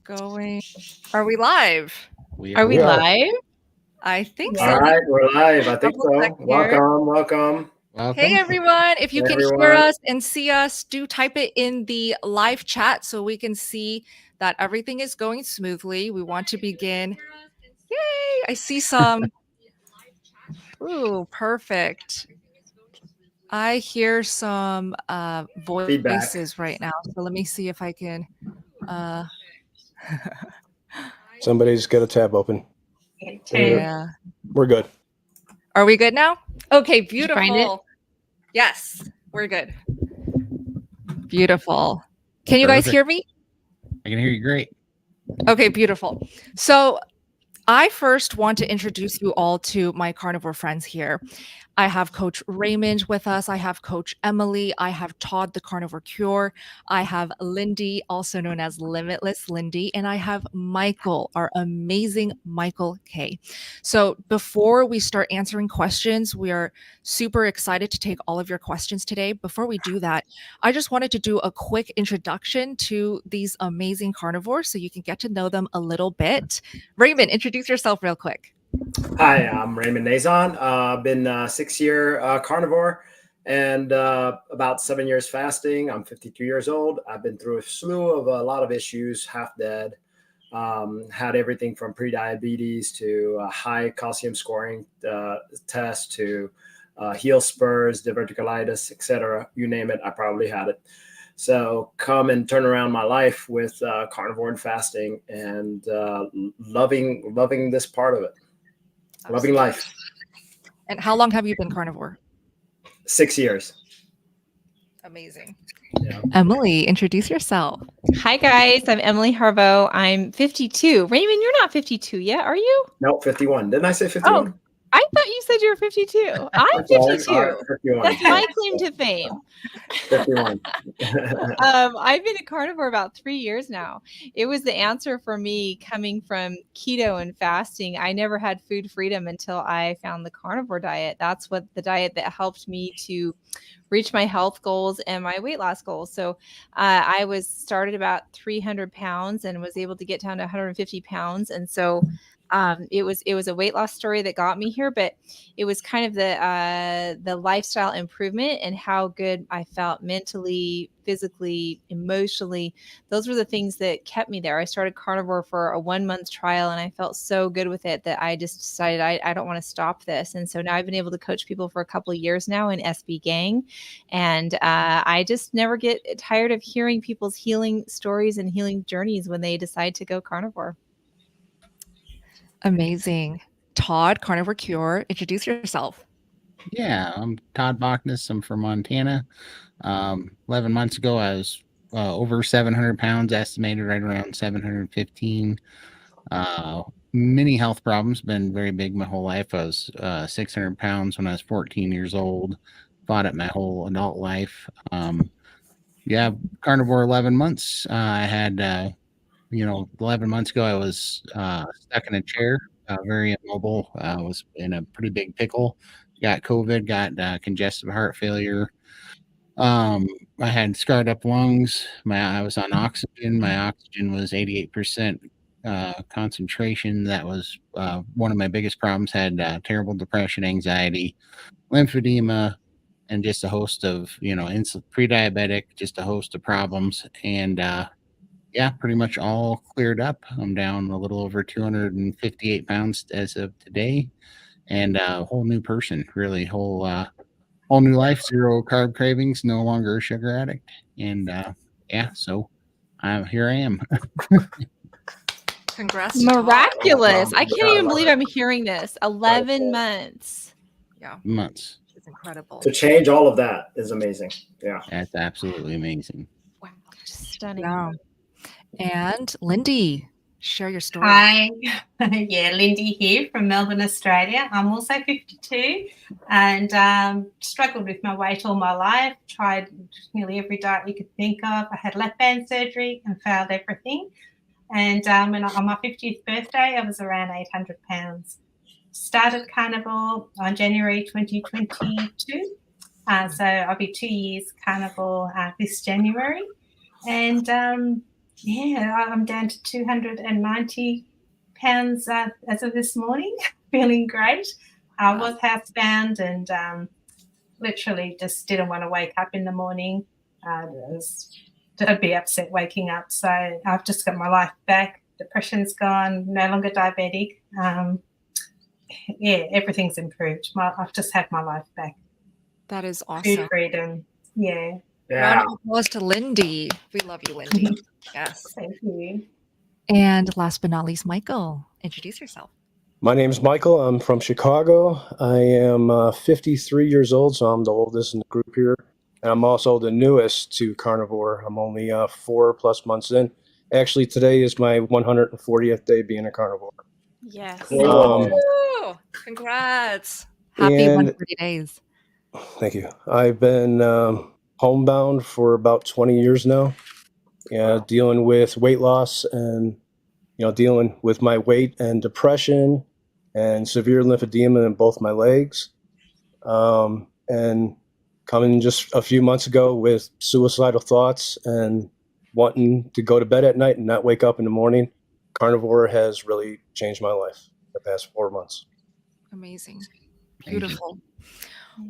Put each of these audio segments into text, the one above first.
going. Are we live? Are we live? I think so. All right, we're live. I think so. Welcome. Hey, everyone. If you can hear us and see us, do type it in the live chat so we can see that everything is going smoothly. We want to begin. Yay! I see some. Ooh, perfect. I hear some voices Feedback right now. So let me see if I can. Somebody's got a tab open. Yeah. We're good. Are we good now? Okay, beautiful. Did you find it? Yes, we're good. Beautiful. Can you guys hear me? I can hear you great. Okay, beautiful. So I first want to introduce you all to my carnivore friends here. I have Coach Raymond with us. I have Coach Emily. I have Todd The Carnivore Cure. I have Lindy, also known as Limitless Lindy. And I have Michael, our amazing Michael K. So before we start answering questions, we are super excited to take all of your questions today. Before we do that, I just wanted to do a quick introduction to these amazing carnivores so you can get to know them a little bit. Raymond, introduce yourself real quick. Hi, I'm Raymond Nazon. I've been a 6-year carnivore and about 7 years fasting. I'm 52 years old. I've been through a slew of a lot of issues, half dead. Had everything from pre-diabetes to high calcium scoring test to heel spurs, diverticulitis, etc. You name it, I probably had it. So come and turn around my life with carnivore and fasting and loving this part of it. Absolutely. Loving life. And how long have you been carnivore? 6 years. Amazing. Yeah. Emily, introduce yourself. Hi, guys. I'm Emily Harvo. I'm 52. Raymond, you're not 52 yet, are you? No, 51. Didn't I say 51? Oh, I thought you said you were 52. I'm 52. All right, 51. That's my claim to fame. 51. I've been a carnivore about 3 years now. It was the answer for me coming from keto and fasting. I never had food freedom until I found the carnivore diet. That's what the diet that helped me to reach my health goals and my weight loss goals. So I was started about 300 pounds and was able to get down to 150 pounds. And so it was a weight loss story that got me here, but it was kind of the lifestyle improvement and how good I felt mentally, physically, emotionally. Those were the things that kept me there. I started carnivore for a 1-month trial and I felt so good with it that I just decided I don't want to stop this. And so now I've been able to coach people for a couple of years now in SB Gang. And I just never get tired of hearing people's healing stories and healing journeys when they decide to go carnivore. Amazing. Todd, Carnivore Cure, introduce yourself. Yeah, I'm Todd Bachnes. I'm from Montana. 11 months ago, I was over 700 pounds, estimated right around 715. Many health problems, been very big my whole life. I was 600 pounds when I was 14 years old. Fought it my whole adult life. Yeah, carnivore 11 months. I had 11 months ago, I was stuck in a chair, very immobile. I was in a pretty big pickle. Got COVID, got congestive heart failure. I had scarred up lungs. I was on oxygen. My oxygen was 88% concentration. That was one of my biggest problems. Had terrible depression, anxiety, lymphedema, and just a host of, pre-diabetic, just a host of problems. And yeah, pretty much all cleared up. I'm down a little over 258 pounds as of today, and a whole new person, really whole new life, zero carb cravings, no longer a sugar addict. And yeah, so here I am. Congrats. Miraculous. I can't even believe I'm hearing this. 11 months. Yeah. Months. It's incredible. To change all of that is amazing. Yeah. That's absolutely amazing. Wow. Just stunning. Wow. And Lindy, share your story. Hi. Yeah, Lindy here from Melbourne, Australia. I'm also 52 and struggled with my weight all my life. Tried nearly every diet you could think of. I had left band surgery and failed everything. And on my 50th birthday, I was around 800 pounds. Started carnivore on January 2022. So I'll be 2 years carnivore this January. And Yeah, I'm down to 290 pounds as of this morning. Feeling great. I was housebound and literally just didn't want to wake up in the morning. I'd be upset waking up. So I've just got my life back. Depression's gone. No longer diabetic. Yeah, everything's improved. I've just had my life back. That is Food awesome. freedom. Yeah. Round of applause to Lindy. We love you, Lindy. Yes. Thank you. And last but not least, Michael, introduce yourself. My name's Michael. I'm from Chicago. I am 53 years old, so I'm the oldest in the group here. And I'm also the newest to carnivore. I'm only 4+ months in. Actually, today is my 140th day being a carnivore. Yes. Woo! Congrats. Happy And- 140 days. Thank you. I've been homebound for about 20 years now. Yeah, dealing with weight loss and dealing with my weight and depression and severe lymphedema in both my legs. And coming just a few months ago with suicidal thoughts and wanting to go to bed at night and not wake up in the morning. Carnivore has really changed my life the past 4 months. Amazing. Beautiful.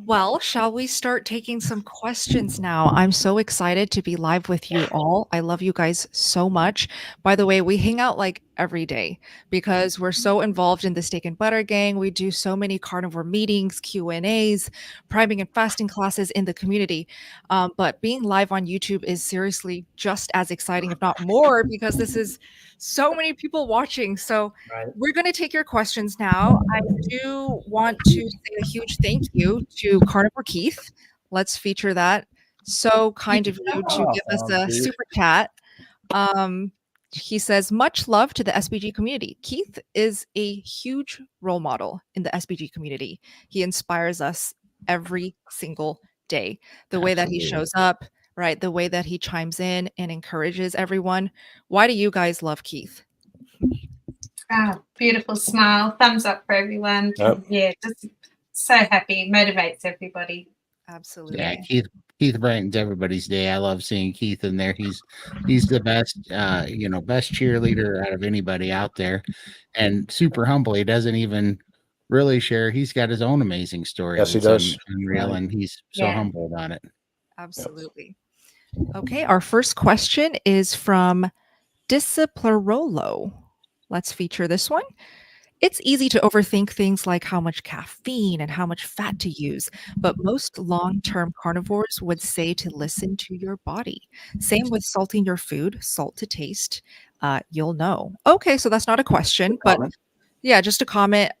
Well, shall we start taking some questions now? I'm so excited to be live with you all. I love you guys so much. By the way, we hang out like every day because we're so involved in the Steak and Butter Gang. We do so many carnivore meetings, Q&As, priming and fasting classes in the community. But being live on YouTube is seriously just as exciting, if not more, because this is so many people watching. So we're going to take your questions now. I do want to say a huge thank you to Carnivore Keith. Let's feature that. So kind of you to give us a super chat. He says, much love to the SBG community. Keith is a huge role model in the SBG community. He inspires us every single day. The way that he shows up, right? The way that he chimes in and encourages everyone. Why do you guys love Keith? Beautiful smile. Thumbs up for everyone. Yep. Yeah, just so happy. Motivates everybody. Absolutely. Yeah, Keith brightens everybody's day. I love seeing Keith in there. He's the best, best cheerleader out of anybody out there, and super humble. He doesn't even really share. He's got his own amazing story. Yes, he that's does. unreal, and he's so humble about it. Absolutely. Okay, our first question is from Disciplarolo. Let's feature this one. It's easy to overthink things like how much caffeine and how much fat to use, but most long-term carnivores would say to listen to your body. Same with salting your food, salt to taste. You'll know. Okay, so that's not a question, but yeah, just a comment.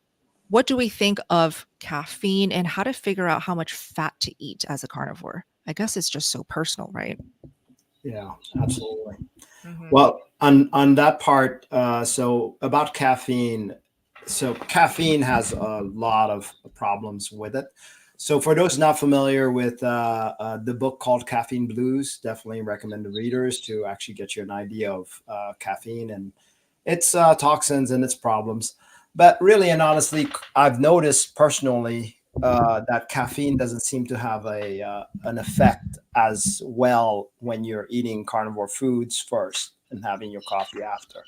What do we think of caffeine and how to figure out how much fat to eat as a carnivore? I guess it's just so personal, right? Yeah, absolutely. Well, on that part, so about caffeine, so caffeine has a lot of problems with it. So for those not familiar with the book called Caffeine Blues, definitely recommend the readers to actually get you an idea of caffeine and its toxins and its problems. But really and honestly, I've noticed personally that caffeine doesn't seem to have an effect as well when you're eating carnivore foods first and having your coffee after.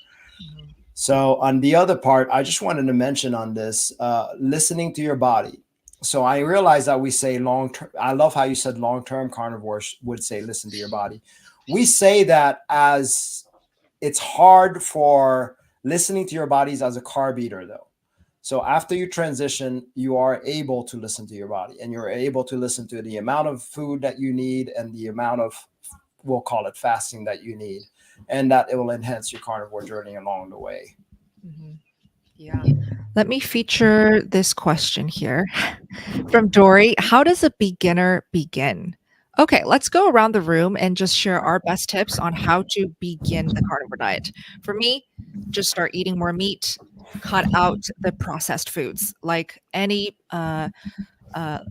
So on the other part, I just wanted to mention on this, listening to your body. So I realize that we say long-term. I love how you said long-term carnivores would say, listen to your body. We say that as it's hard for listening to your bodies as a carb eater though. So after you transition, you are able to listen to your body and you're able to listen to the amount of food that you need and the amount of, we'll call it fasting that you need. And that it will enhance your carnivore journey along the way. Yeah. Let me feature this question here from Dory. How does a beginner begin? Okay, let's go around the room and just share our best tips on how to begin the carnivore diet. For me, just start eating more meat, cut out the processed foods like any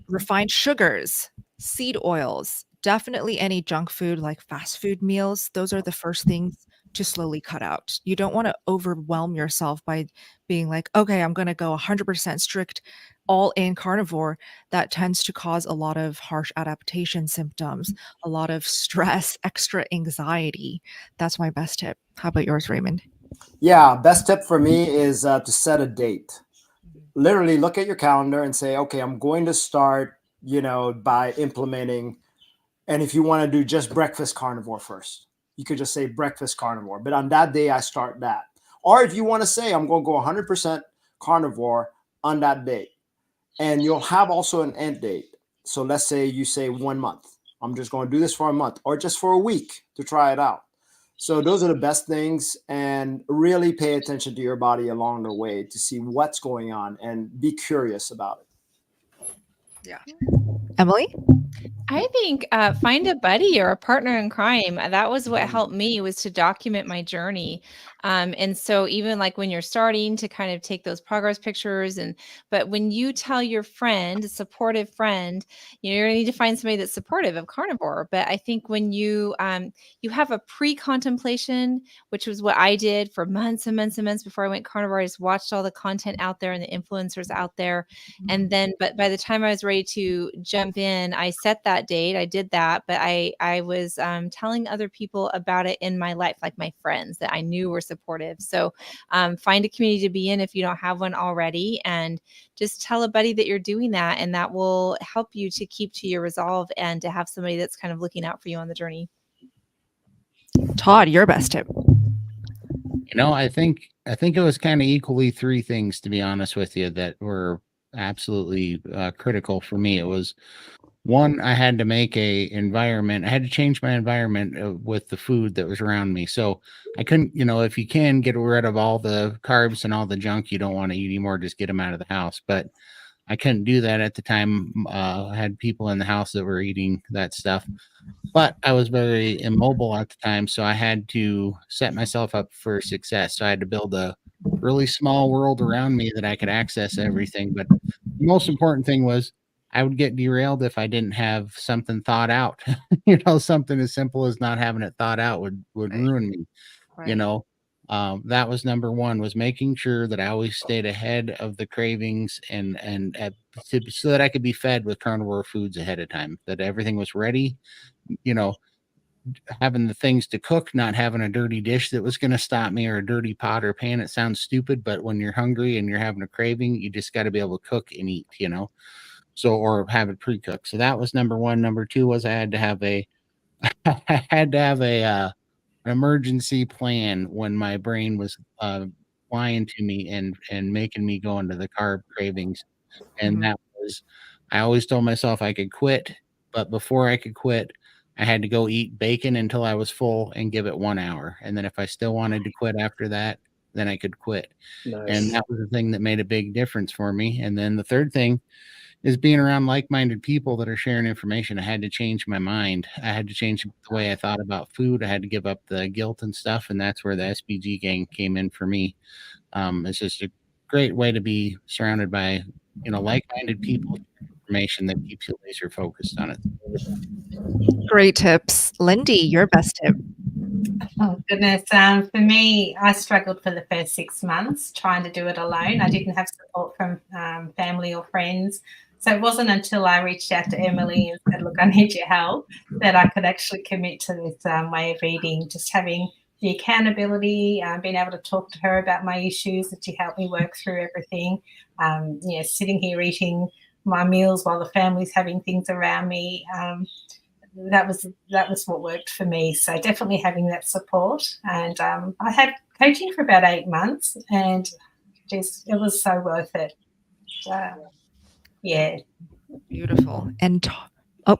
refined sugars, seed oils, definitely any junk food like fast food meals. Those are the first things to slowly cut out. You don't want to overwhelm yourself by being like, okay, I'm going to go 100% strict, all in carnivore. That tends to cause a lot of harsh adaptation symptoms, a lot of stress, extra anxiety. That's my best tip. How about yours, Raymond? Yeah, best tip for me is to set a date. Literally look at your calendar and say, okay, I'm going to start, by implementing. And if you want to do just breakfast carnivore first, you could just say breakfast carnivore. But on that day, I start that. Or if you want to say, I'm going to go 100% carnivore on that date, and you'll have also an end date. So let's say you say 1 month. I'm just going to do this for a month or just for a week to try it out. So those are the best things, and really pay attention to your body along the way to see what's going on and be curious about it. Yeah. Emily? I think find a buddy or a partner in crime. That was what helped me, was to document my journey. And so even like when you're starting to kind of take those progress pictures, but when you tell your friend, a supportive friend, you're gonna need to find somebody that's supportive of carnivore. But I think when you have a pre-contemplation, which was what I did for months and months and months before I went carnivore. I just watched all the content out there and the influencers out there. And then, but by the time I was ready to jump in, I set that date. I did that, but I was telling other people about it in my life, like my friends that I knew were supportive. So find a community to be in if you don't have one already, and just tell a buddy that you're doing that, and that will help you to keep to your resolve and to have somebody that's kind of looking out for you on the journey. Todd, your best tip. I think it was kind of equally three things, to be honest with you, that were absolutely critical for me. It was, one, I had to make I had to change my environment with the food that was around me. So I couldn't, if you can get rid of all the carbs and all the junk you don't want to eat anymore, just get them out of the house. But I couldn't do that at the time. I had people in the house that were eating that stuff, but I was very immobile at the time. So I had to set myself up for success. So I had to build a really small world around me that I could access everything. But the most important thing was, I would get derailed if I didn't have something thought out. Something as simple as not having it thought out would ruin me. Right. That was number one, was making sure that I always stayed ahead of the cravings so that I could be fed with carnivore foods ahead of time, that everything was ready, having the things to cook, not having a dirty dish that was going to stop me, or a dirty pot or pan. It sounds stupid, but when you're hungry and you're having a craving, you just got to be able to cook and eat, so, or have it pre-cooked. So that was number one. Number two was I had to have an emergency plan when my brain was lying to me and making me go into the carb cravings. And that was, I always told myself I could quit, but before I could quit, I had to go eat bacon until I was full and give it 1 hour. And then if I still wanted to quit after that, then I could quit. Nice. And that was the thing that made a big difference for me. And then the third thing is being around like-minded people that are sharing information. I had to change my mind. I had to change the way I thought about food. I had to give up the guilt and stuff. And that's where the SBG gang came in for me. It's just a great way to be surrounded by, like-minded people, information that keeps you laser focused on it. Great tips. Lindy, your best tip. Oh, goodness. For me, I struggled for the first 6 months trying to do it alone. I didn't have support from family or friends. So it wasn't until I reached out to Emily and said, look, I need your help, that I could actually commit to this way of eating, just having the accountability, being able to talk to her about my issues, that she helped me work through everything. Sitting here eating my meals while the family's having things around me. That was what worked for me. So definitely having that support. And I had coaching for about 8 months, and just it was so worth it. Yeah. Beautiful. And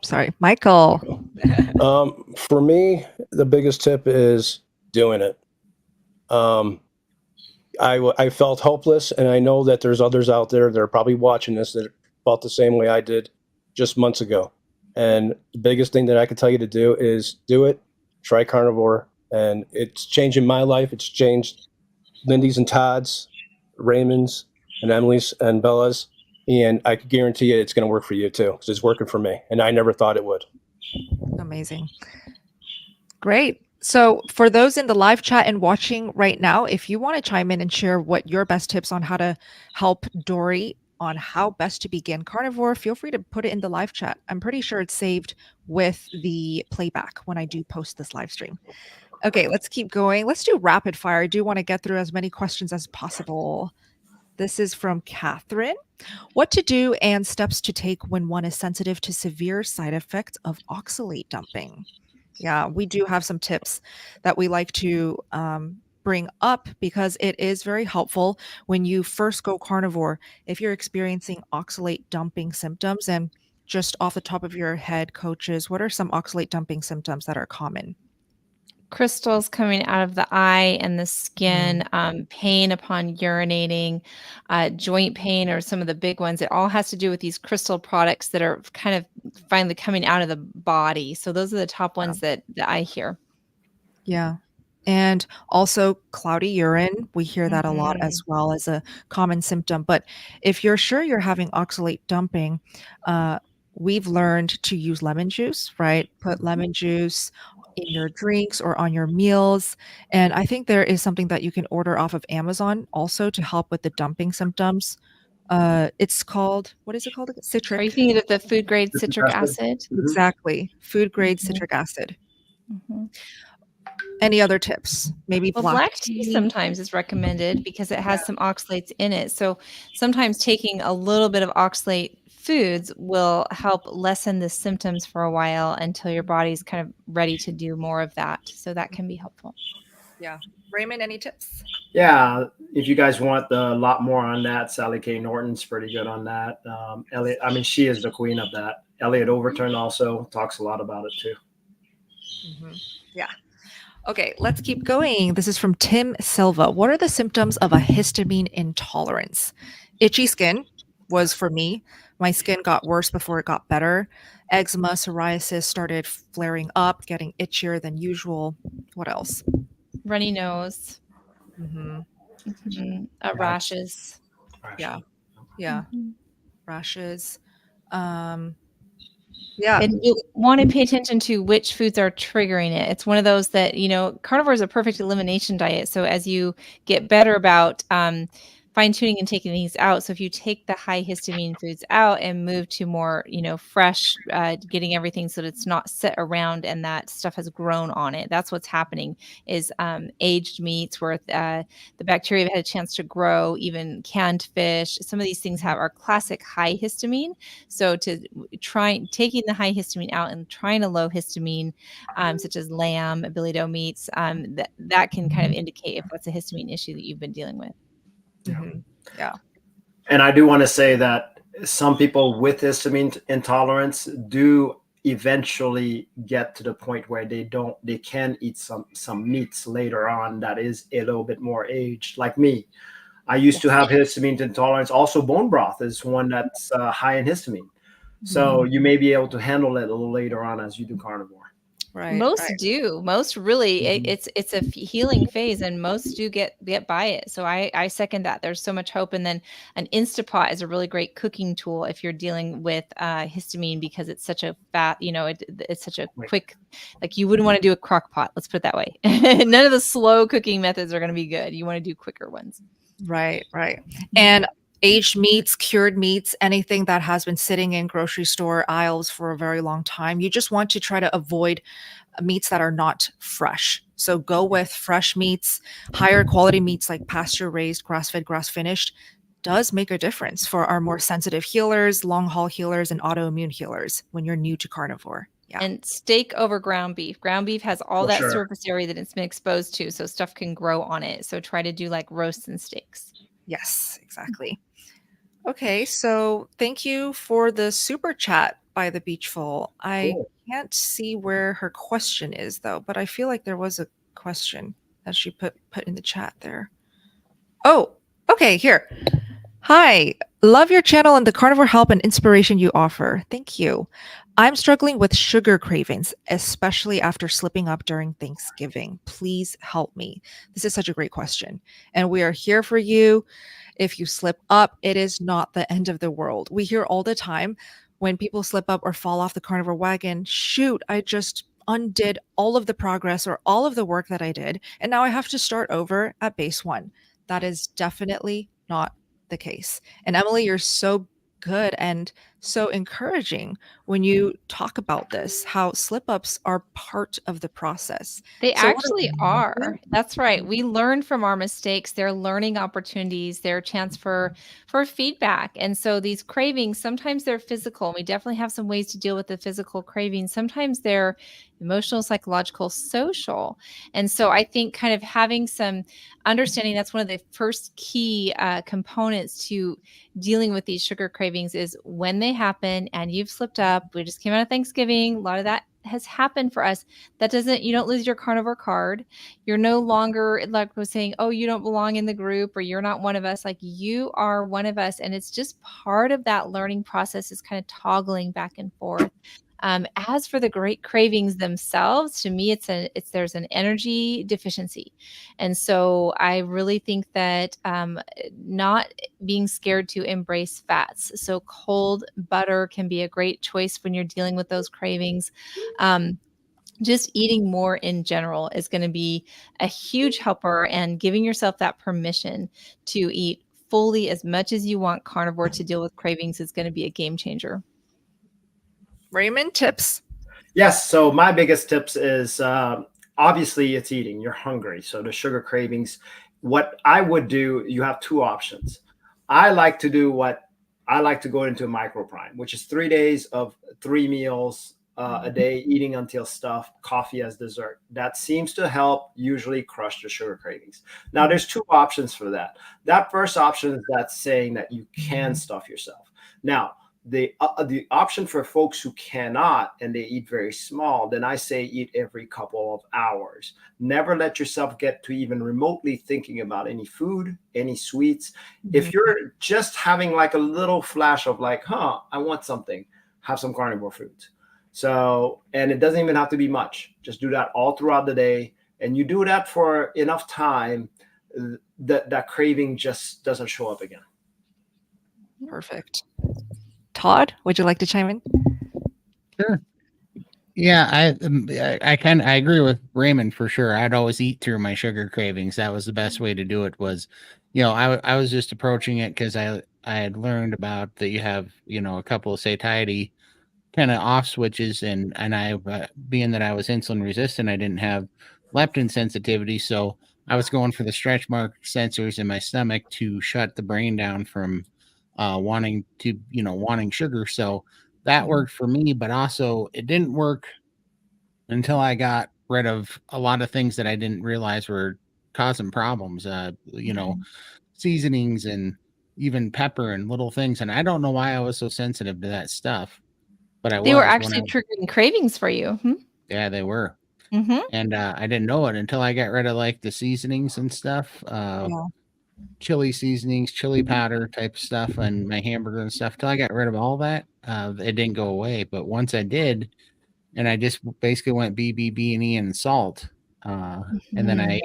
sorry, Michael. For me, the biggest tip is doing it. I felt hopeless, and I know that there's others out there that are probably watching this that felt the same way I did just months ago. And the biggest thing that I can tell you to do is do it. Try carnivore, and it's changing my life. It's changed Lindy's and Todd's, Raymond's and Emily's and Bella's, and I can guarantee you it's going to work for you too, because it's working for me, and I never thought it would. Amazing. Great. So for those in the live chat and watching right now, if you want to chime in and share what your best tips on how to help Dory on how best to begin carnivore, feel free to put it in the live chat. I'm pretty sure it's saved with the playback when I do post this live stream. Okay, let's keep going. Let's do rapid fire. I do want to get through as many questions as possible. This is from Catherine. What to do and steps to take when one is sensitive to severe side effects of oxalate dumping? Yeah, we do have some tips that we like to bring up because it is very helpful when you first go carnivore. If you're experiencing oxalate dumping symptoms, and just off the top of your head, coaches, what are some oxalate dumping symptoms that are common? Crystals coming out of the eye and the skin, pain upon urinating, joint pain are some of the big ones. It all has to do with these crystal products that are kind of finally coming out of the body. So those are the top ones that I hear. Yeah. And also cloudy urine. We hear that a lot as well as a common symptom. But if you're sure you're having oxalate dumping, we've learned to use lemon juice, right? Put lemon juice in your drinks or on your meals. And I think there is something that you can order off of Amazon also to help with the dumping symptoms. It's called, what is it called? Are you Citric. thinking of the food grade citric acid? Exactly. Food grade citric acid. Any other tips? Maybe Well, black tea sometimes is recommended because it has some oxalates in it. So sometimes taking a little bit of oxalate foods will help lessen the symptoms for a while until your body's kind of ready to do more of that. So that can be helpful. Yeah. Raymond, any tips? Yeah, if you guys want a lot more on that, Sally K. Norton's pretty good on that. Elliot, I mean, she is the queen of that. Elliot Overton also talks a lot about it too. Yeah. Okay, let's keep going. This is from Tim Silva. What are the symptoms of a histamine intolerance? Itchy skin was for me. My skin got worse before it got better. Eczema, psoriasis started flaring up, getting itchier than usual. What else? Runny nose, rashes. Yeah. Yeah. Rashes. Yeah. And you want to pay attention to which foods are triggering it. It's one of those that, carnivore is a perfect elimination diet. So as you get better about fine tuning and taking these out. So if you take the high histamine foods out and move to more, fresh, getting everything so that it's not set around and that stuff has grown on it. That's what's happening is aged meats where the bacteria have had a chance to grow, even canned fish. Some of these things are classic high histamine. So to try taking the high histamine out and trying a low histamine, such as lamb, billy-doe meats, that can kind of indicate if that's a histamine issue that you've been dealing with. Yeah. And I do want to say that some people with histamine intolerance do eventually get to the point where they can eat some meats later on that is a little bit more aged. Like me, I used to have histamine intolerance. Also, bone broth is one that's high in histamine. So you may be able to handle it a little later on as you do carnivore. Right. Most do. Most really, it's a healing phase, and most do get by it. So I second that. There's so much hope. And then an Instapot is a really great cooking tool if you're dealing with histamine because it's such a it's such a quick, like you wouldn't want to do a crock pot. Let's put it that way. None of the slow cooking methods are going to be good. You want to do quicker ones. Right. And aged meats, cured meats, anything that has been sitting in grocery store aisles for a very long time. You just want to try to avoid meats that are not fresh. So go with fresh meats, higher quality meats like pasture raised, grass-fed, grass-finished does make a difference for our more sensitive healers, long haul healers, and autoimmune healers when you're new to carnivore. Yeah. And steak over ground beef. Ground beef has all that surface area that it's been exposed to, so stuff can grow on it. So try to do like roasts and steaks. Yes, exactly. Okay, so thank you for the super chat by the Beachful. I can't see where her question is though, but I feel like there was a question that she put in the chat there. Oh, okay, here. Hi, love your channel and the carnivore help and inspiration you offer. Thank you. I'm struggling with sugar cravings, especially after slipping up during Thanksgiving. Please help me. This is such a great question, and we are here for you. If you slip up, it is not the end of the world. We hear all the time when people slip up or fall off the carnivore wagon, shoot, I just undid all of the progress or all of the work that I did, and now I have to start over at base one. That is definitely not the case. And Emily, you're so good and so encouraging when you talk about this, how slip ups are part of the process. They So what actually are. That's right. We learn from our mistakes. They're learning opportunities. They're a chance for feedback. And so these cravings, sometimes they're physical. And we definitely have some ways to deal with the physical cravings. Sometimes they're emotional, psychological, social. And so I think kind of having some understanding, that's one of the first key components to dealing with these sugar cravings is when they happen and you've slipped up. We just came out of Thanksgiving. A lot of that has happened for us. That doesn't, you don't lose your carnivore card. You're no longer, like I was saying, oh, you don't belong in the group or you're not one of us. Like you are one of us. And it's just part of that learning process is kind of toggling back and forth. As for the great cravings themselves, to me, there's an energy deficiency. And so I really think that not being scared to embrace fats. So cold butter can be a great choice when you're dealing with those cravings. Just eating more in general is going to be a huge helper, and giving yourself that permission to eat fully as much as you want carnivore to deal with cravings is going to be a game changer. Raymond, tips? Yes. So my biggest tips is obviously it's eating. You're hungry. So the sugar cravings, what I would do, you have two options. I like to go into a micro prime, which is 3 days of 3 meals a day, eating until stuffed, coffee as dessert. That seems to help usually crush the sugar cravings. Now, there's two options for that. That first option is that's saying that you can stuff yourself. Now, the option for folks who cannot and they eat very small, then I say eat every couple of hours. Never let yourself get to even remotely thinking about any food, any sweets. If you're just having like a little flash of like, I want something, have some carnivore foods. So, and it doesn't even have to be much. Just do that all throughout the day. And you do that for enough time that craving just doesn't show up again. Perfect. Todd, would you like to chime in? Sure. Yeah, I agree with Raymond for sure. I'd always eat through my sugar cravings. That was the best way to do it. Was, I was just approaching it because I had learned about that you have a couple of satiety kind of off switches, and I being that I was insulin resistant, I didn't have leptin sensitivity, so I was going for the stretch mark sensors in my stomach to shut the brain down from wanting sugar. So that worked for me, but also it didn't work until I got rid of a lot of things that I didn't realize were causing problems. Seasonings and even pepper and little things. And I don't know why I was so sensitive to that stuff, but they were actually triggering cravings for you. Yeah, they were. And I didn't know it until I got rid of like the seasonings and stuff. Chili seasonings, chili powder type stuff, and my hamburger and stuff. Till I got rid of all that, it didn't go away. But once I did, and I just basically went BB, and E, and salt, and then I ate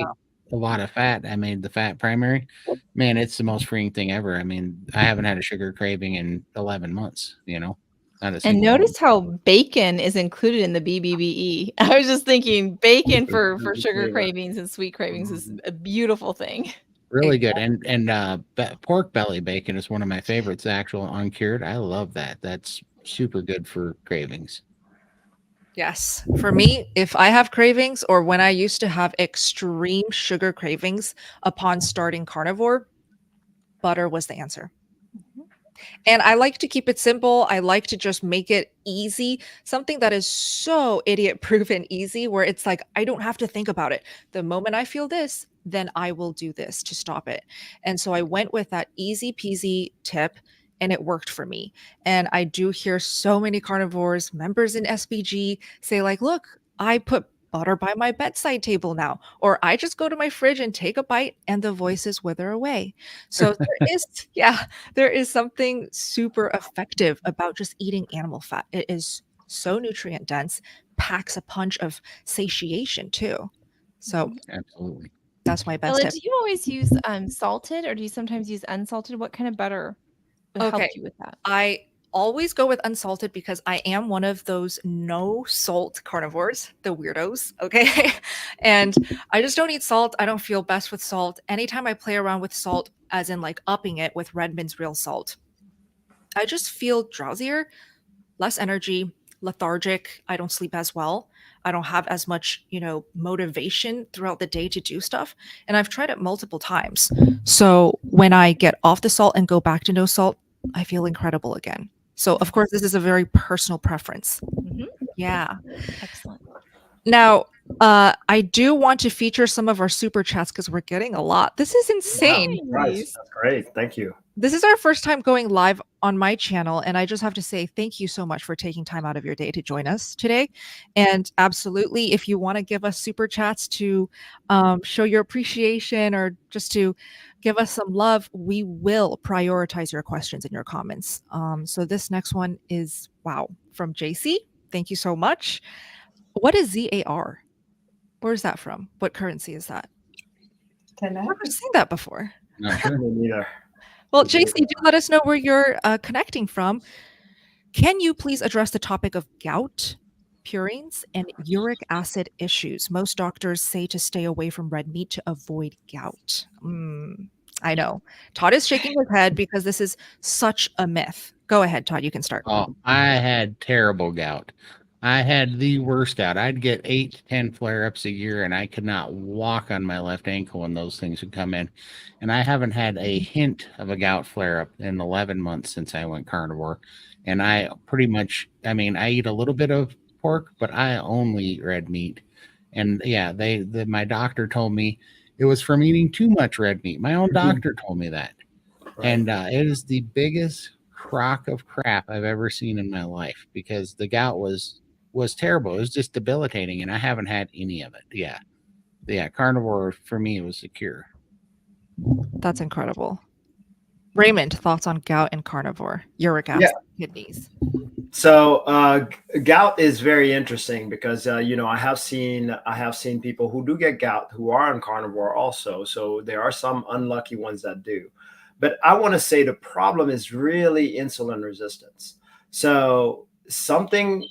a lot of fat. I made the fat primary. Man, it's the most freeing thing ever. I mean, I haven't had a sugar craving in 11 months. And notice how bacon is included in the BBBE. I was just thinking bacon for sugar cravings and sweet cravings is a beautiful thing. Really good. And pork belly bacon is one of my favorites, the actual uncured. I love that. That's super good for cravings. Yes. For me, if I have cravings or when I used to have extreme sugar cravings upon starting carnivore, butter was the answer. And I like to keep it simple. I like to just make it easy, something that is so idiot proof and easy where it's like, I don't have to think about it. The moment I feel this, then I will do this to stop it. And so I went with that easy peasy tip and it worked for me. And I do hear so many carnivores, members in SBG say like, look, I put butter by my bedside table now, or I just go to my fridge and take a bite and the voices wither away. So there is something super effective about just eating animal fat. It is so nutrient dense, packs a punch of satiation too. So absolutely, that's my best tip. Do you always use salted or do you sometimes use unsalted? What kind of butter will help you with that? I always go with unsalted because I am one of those no salt carnivores, the weirdos. Okay. And I just don't eat salt. I don't feel best with salt. Anytime I play around with salt, as in like upping it with Redmond's real salt, I just feel drowsier, less energy, lethargic. I don't sleep as well. I don't have as much, motivation throughout the day to do stuff. And I've tried it multiple times. So when I get off the salt and go back to no salt, I feel incredible again. So of course, this is a very personal preference. Yeah. Excellent. Now, I do want to feature some of our super chats because we're getting a lot. This is insane. Nice. That's great. Thank you. This is our first time going live on my channel, and I just have to say thank you so much for taking time out of your day to join us today. And absolutely, if you want to give us super chats to show your appreciation or just to give us some love, we will prioritize your questions and your comments. So this next one is, wow, from JC. Thank you so much. What is ZAR? Where's that from? What currency is that? Don't know. I've never seen that before. Not sure. Me neither. Well, JC, do let us know where you're connecting from. Can you please address the topic of gout, purines, and uric acid issues? Most doctors say to stay away from red meat to avoid gout. I know. Todd is shaking his head because this is such a myth. Go ahead, Todd. You can start. Oh, I had terrible gout. I had the worst gout. I'd get 8 to 10 flare-ups a year, and I could not walk on my left ankle when those things would come in. And I haven't had a hint of a gout flare-up in 11 months since I went carnivore. And I pretty much, I eat a little bit of pork, but I only eat red meat. And yeah, my doctor told me it was from eating too much red meat. My own doctor told me that. Right. And it is the biggest crock of crap I've ever seen in my life because the gout was terrible. It was just debilitating, and I haven't had any of it. Yeah, carnivore for me was a cure. That's incredible. Raymond, thoughts on gout and carnivore, uric acid, kidneys? So gout is very interesting because I have seen people who do get gout who are on carnivore also. So there are some unlucky ones that do. But I want to say the problem is really insulin resistance. So something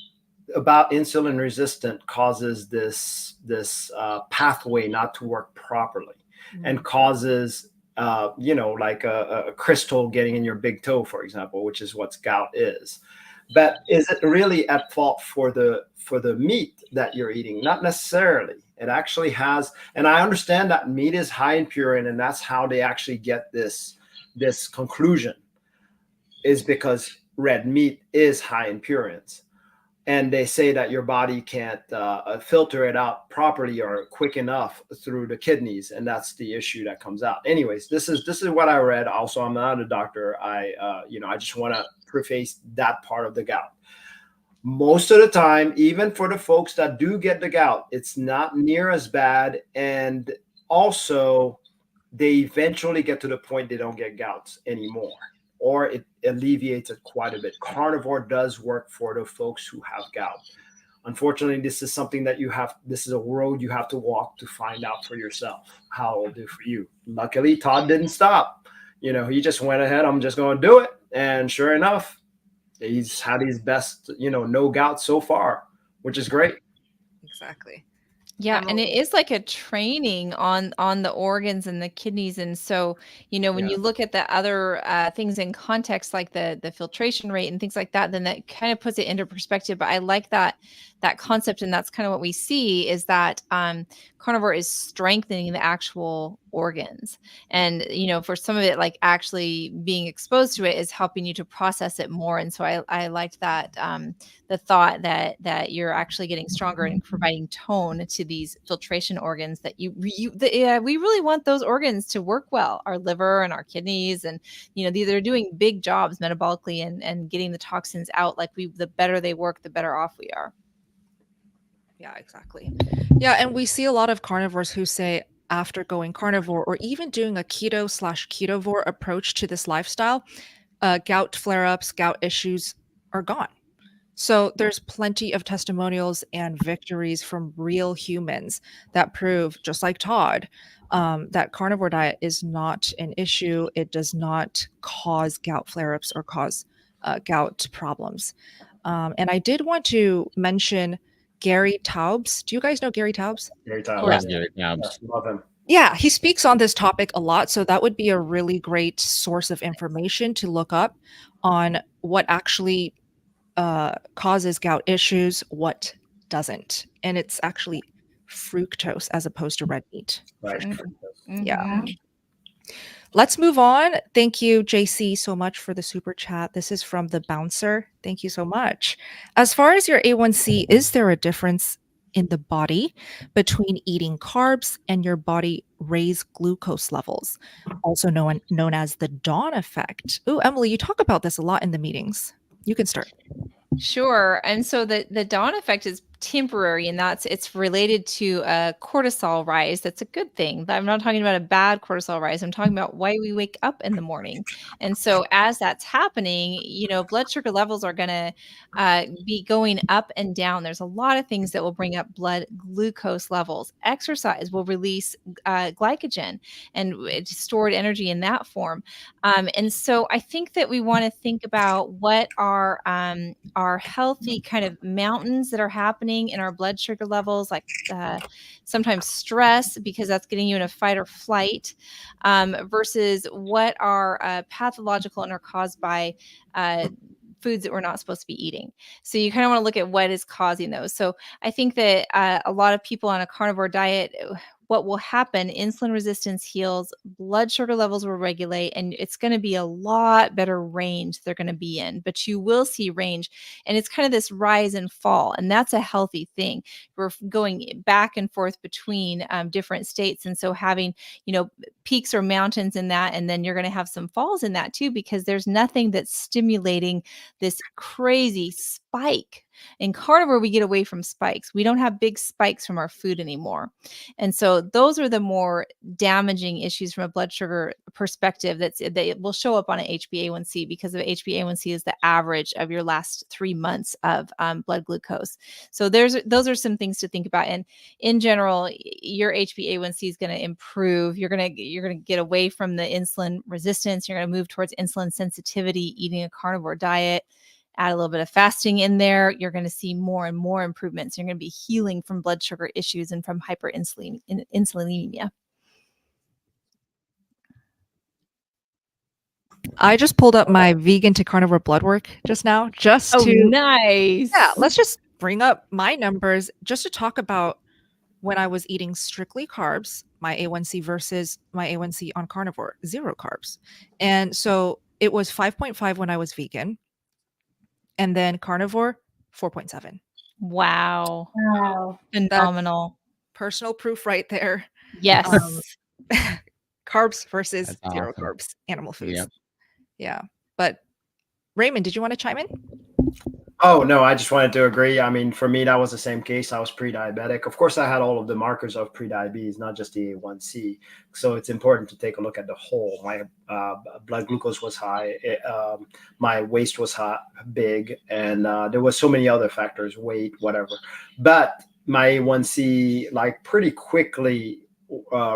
about insulin resistant causes this pathway not to work properly and causes like a crystal getting in your big toe, for example, which is what gout is. But is it really at fault for the meat that you're eating? Not necessarily. It actually has, and I understand that meat is high in purine, and that's how they actually get this conclusion, is because red meat is high in purines. And they say that your body can't filter it out properly or quick enough through the kidneys, and that's the issue that comes out. Anyways, this is what I read. Also, I'm not a doctor. I just want to preface that part of the gout. Most of the time, even for the folks that do get the gout, it's not near as bad, and also they eventually get to the point they don't get gouts anymore, or it alleviates it quite a bit. Carnivore does work for the folks who have gout. Unfortunately, this is something that this is a road you have to walk to find out for yourself how it'll do for you. Luckily, Todd didn't stop. He just went ahead, I'm just going to do it. And sure enough, he's had his best, no gout so far, which is great. Exactly. Yeah, and it is like a training on the organs and the kidneys. And so, when you look at the other things in context, like the filtration rate and things like that, then that kind of puts it into perspective. But I like that concept, and that's kind of what we see is that carnivore is strengthening the actual organs. And, for some of it, like actually being exposed to it is helping you to process it more. And so I liked that the thought that you're actually getting stronger and providing tone to these filtration organs that we really want those organs to work well, our liver and our kidneys. And, they're doing big jobs metabolically and getting the toxins out. Like the better they work, the better off we are. Yeah, exactly. Yeah. And we see a lot of carnivores who say after going carnivore or even doing a keto/ketovore approach to this lifestyle, gout flare-ups, gout issues are gone. So there's plenty of testimonials and victories from real humans that prove, just like Todd, that carnivore diet is not an issue. It does not cause gout flare-ups or cause gout problems. And I did want to mention Gary Taubes. Do you guys know Gary Taubes? Gary Yeah, Tyler. Gary Taubes. Yes, love him. Yeah, he speaks on this topic a lot. So that would be a really great source of information to look up on what actually causes gout issues, what doesn't. And it's actually fructose as opposed to red meat. Right. Yeah. Mhm. Let's move on. Thank you, JC, so much for the super chat. This is from the bouncer. Thank you so much. As far as your A1C, is there a difference in the body between eating carbs and your body raise glucose levels, also known as the dawn effect? Ooh, Emily, you talk about this a lot in the meetings. You can start. Sure. And so the dawn effect is temporary, and it's related to a cortisol rise. That's a good thing. But I'm not talking about a bad cortisol rise. I'm talking about why we wake up in the morning. And so as that's happening, blood sugar levels are going to be going up and down. There's a lot of things that will bring up blood glucose levels. Exercise will release glycogen and it's stored energy in that form. And so I think that we want to think about what are healthy kind of mountains that are happening in our blood sugar levels, like sometimes stress, because that's getting you in a fight or flight, versus what are pathological and are caused by foods that we're not supposed to be eating. So you kind of want to look at what is causing those. So I think that a lot of people on a carnivore diet, what will happen, insulin resistance heals, blood sugar levels will regulate, and it's going to be a lot better range they're going to be in. But you will see range, and it's kind of this rise and fall, and that's a healthy thing. We're going back and forth between different states, and so having, peaks or mountains in that, and then you're going to have some falls in that too, because there's nothing that's stimulating this crazy spike. In carnivore, we get away from spikes. We don't have big spikes from our food anymore. And so those are the more damaging issues from a blood sugar perspective that will show up on an HbA1c, because of HbA1c is the average of your last 3 months of blood glucose. So those are some things to think about. And in general, your HbA1c is going to improve. You're going to get away from the insulin resistance. You're going to move towards insulin sensitivity, eating a carnivore diet. Add a little bit of fasting in there, you're going to see more and more improvements. You're going to be healing from blood sugar issues and from hyperinsulinemia. I just pulled up my vegan to carnivore blood work just now, nice. Yeah, let's just bring up my numbers just to talk about when I was eating strictly carbs, my A1C versus my A1C on carnivore, 0 carbs. And so it was 5.5 when I was vegan. And then carnivore, 4.7. Wow. Wow. Phenomenal. Personal proof right there. Yes. Carbs versus That's 0 awesome. carbs, animal foods. Yep. Yeah. But Raymond, did you want to chime in? Oh, no, I just wanted to agree. I mean, for me, that was the same case. I was pre-diabetic. Of course, I had all of the markers of pre-diabetes, not just the A1C. So it's important to take a look at the whole. My blood glucose was high. My waist was high, big. And there was so many other factors, weight, whatever. But my A1C, like, pretty quickly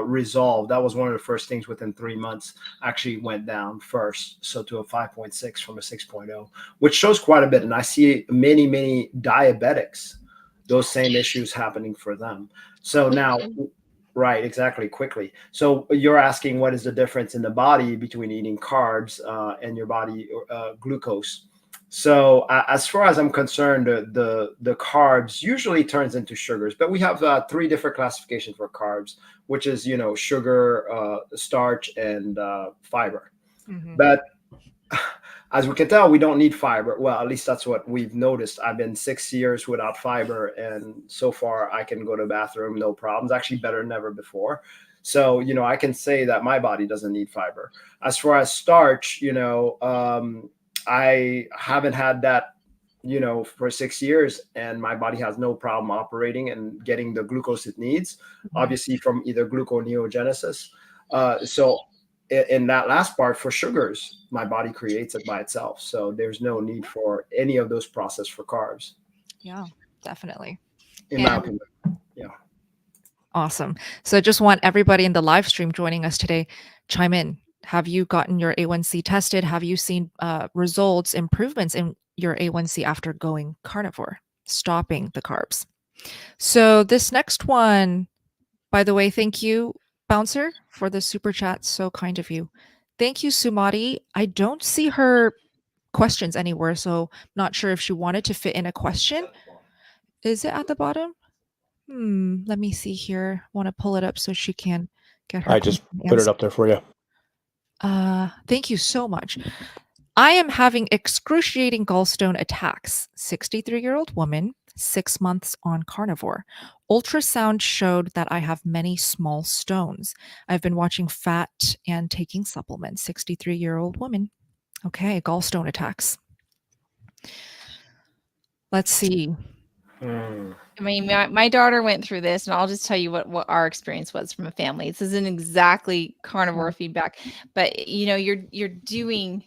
resolved. That was one of the first things within 3 months actually went down first. So to a 5.6 from a 6.0, which shows quite a bit. And I see many diabetics, those same issues happening for them. So now, right, exactly, quickly. So you're asking what is the difference in the body between eating carbs and your body glucose. So as far as I'm concerned, the carbs usually turns into sugars, but we have 3 different classifications for carbs, which is, sugar, starch, and fiber. Mm-hmm. But as we can tell, we don't need fiber. Well, at least that's what we've noticed. I've been 6 years without fiber, and so far I can go to the bathroom, no problems, actually better than ever before. So, I can say that my body doesn't need fiber. As far as starch, I haven't had that, for 6 years, and my body has no problem operating and getting the glucose it needs, obviously from either gluconeogenesis. So in that last part, for sugars, my body creates it by itself. So there's no need for any of those processed for carbs. Yeah, definitely. In my opinion. Yeah. Awesome. So I just want everybody in the live stream joining us today, chime in. Have you gotten your A1C tested? Have you seen results, improvements in your A1C after going carnivore, stopping the carbs? So this next one, by the way, thank you, Bouncer, for the super chat. So kind of you. Thank you, Sumati. I don't see her questions anywhere, so not sure if she wanted to fit in a question. Is it at the bottom? Let me see here. Want to pull it up so she can get her I just question put it answered. up there for you. Thank you so much. I am having excruciating gallstone attacks. 63-year-old woman, 6 months on carnivore. Ultrasound showed that I have many small stones. I've been watching fat and taking supplements. 63-year-old woman. Okay, gallstone attacks. Let's see. I mean, my daughter went through this, and I'll just tell you what our experience was from a family. This isn't exactly carnivore feedback, but you're doing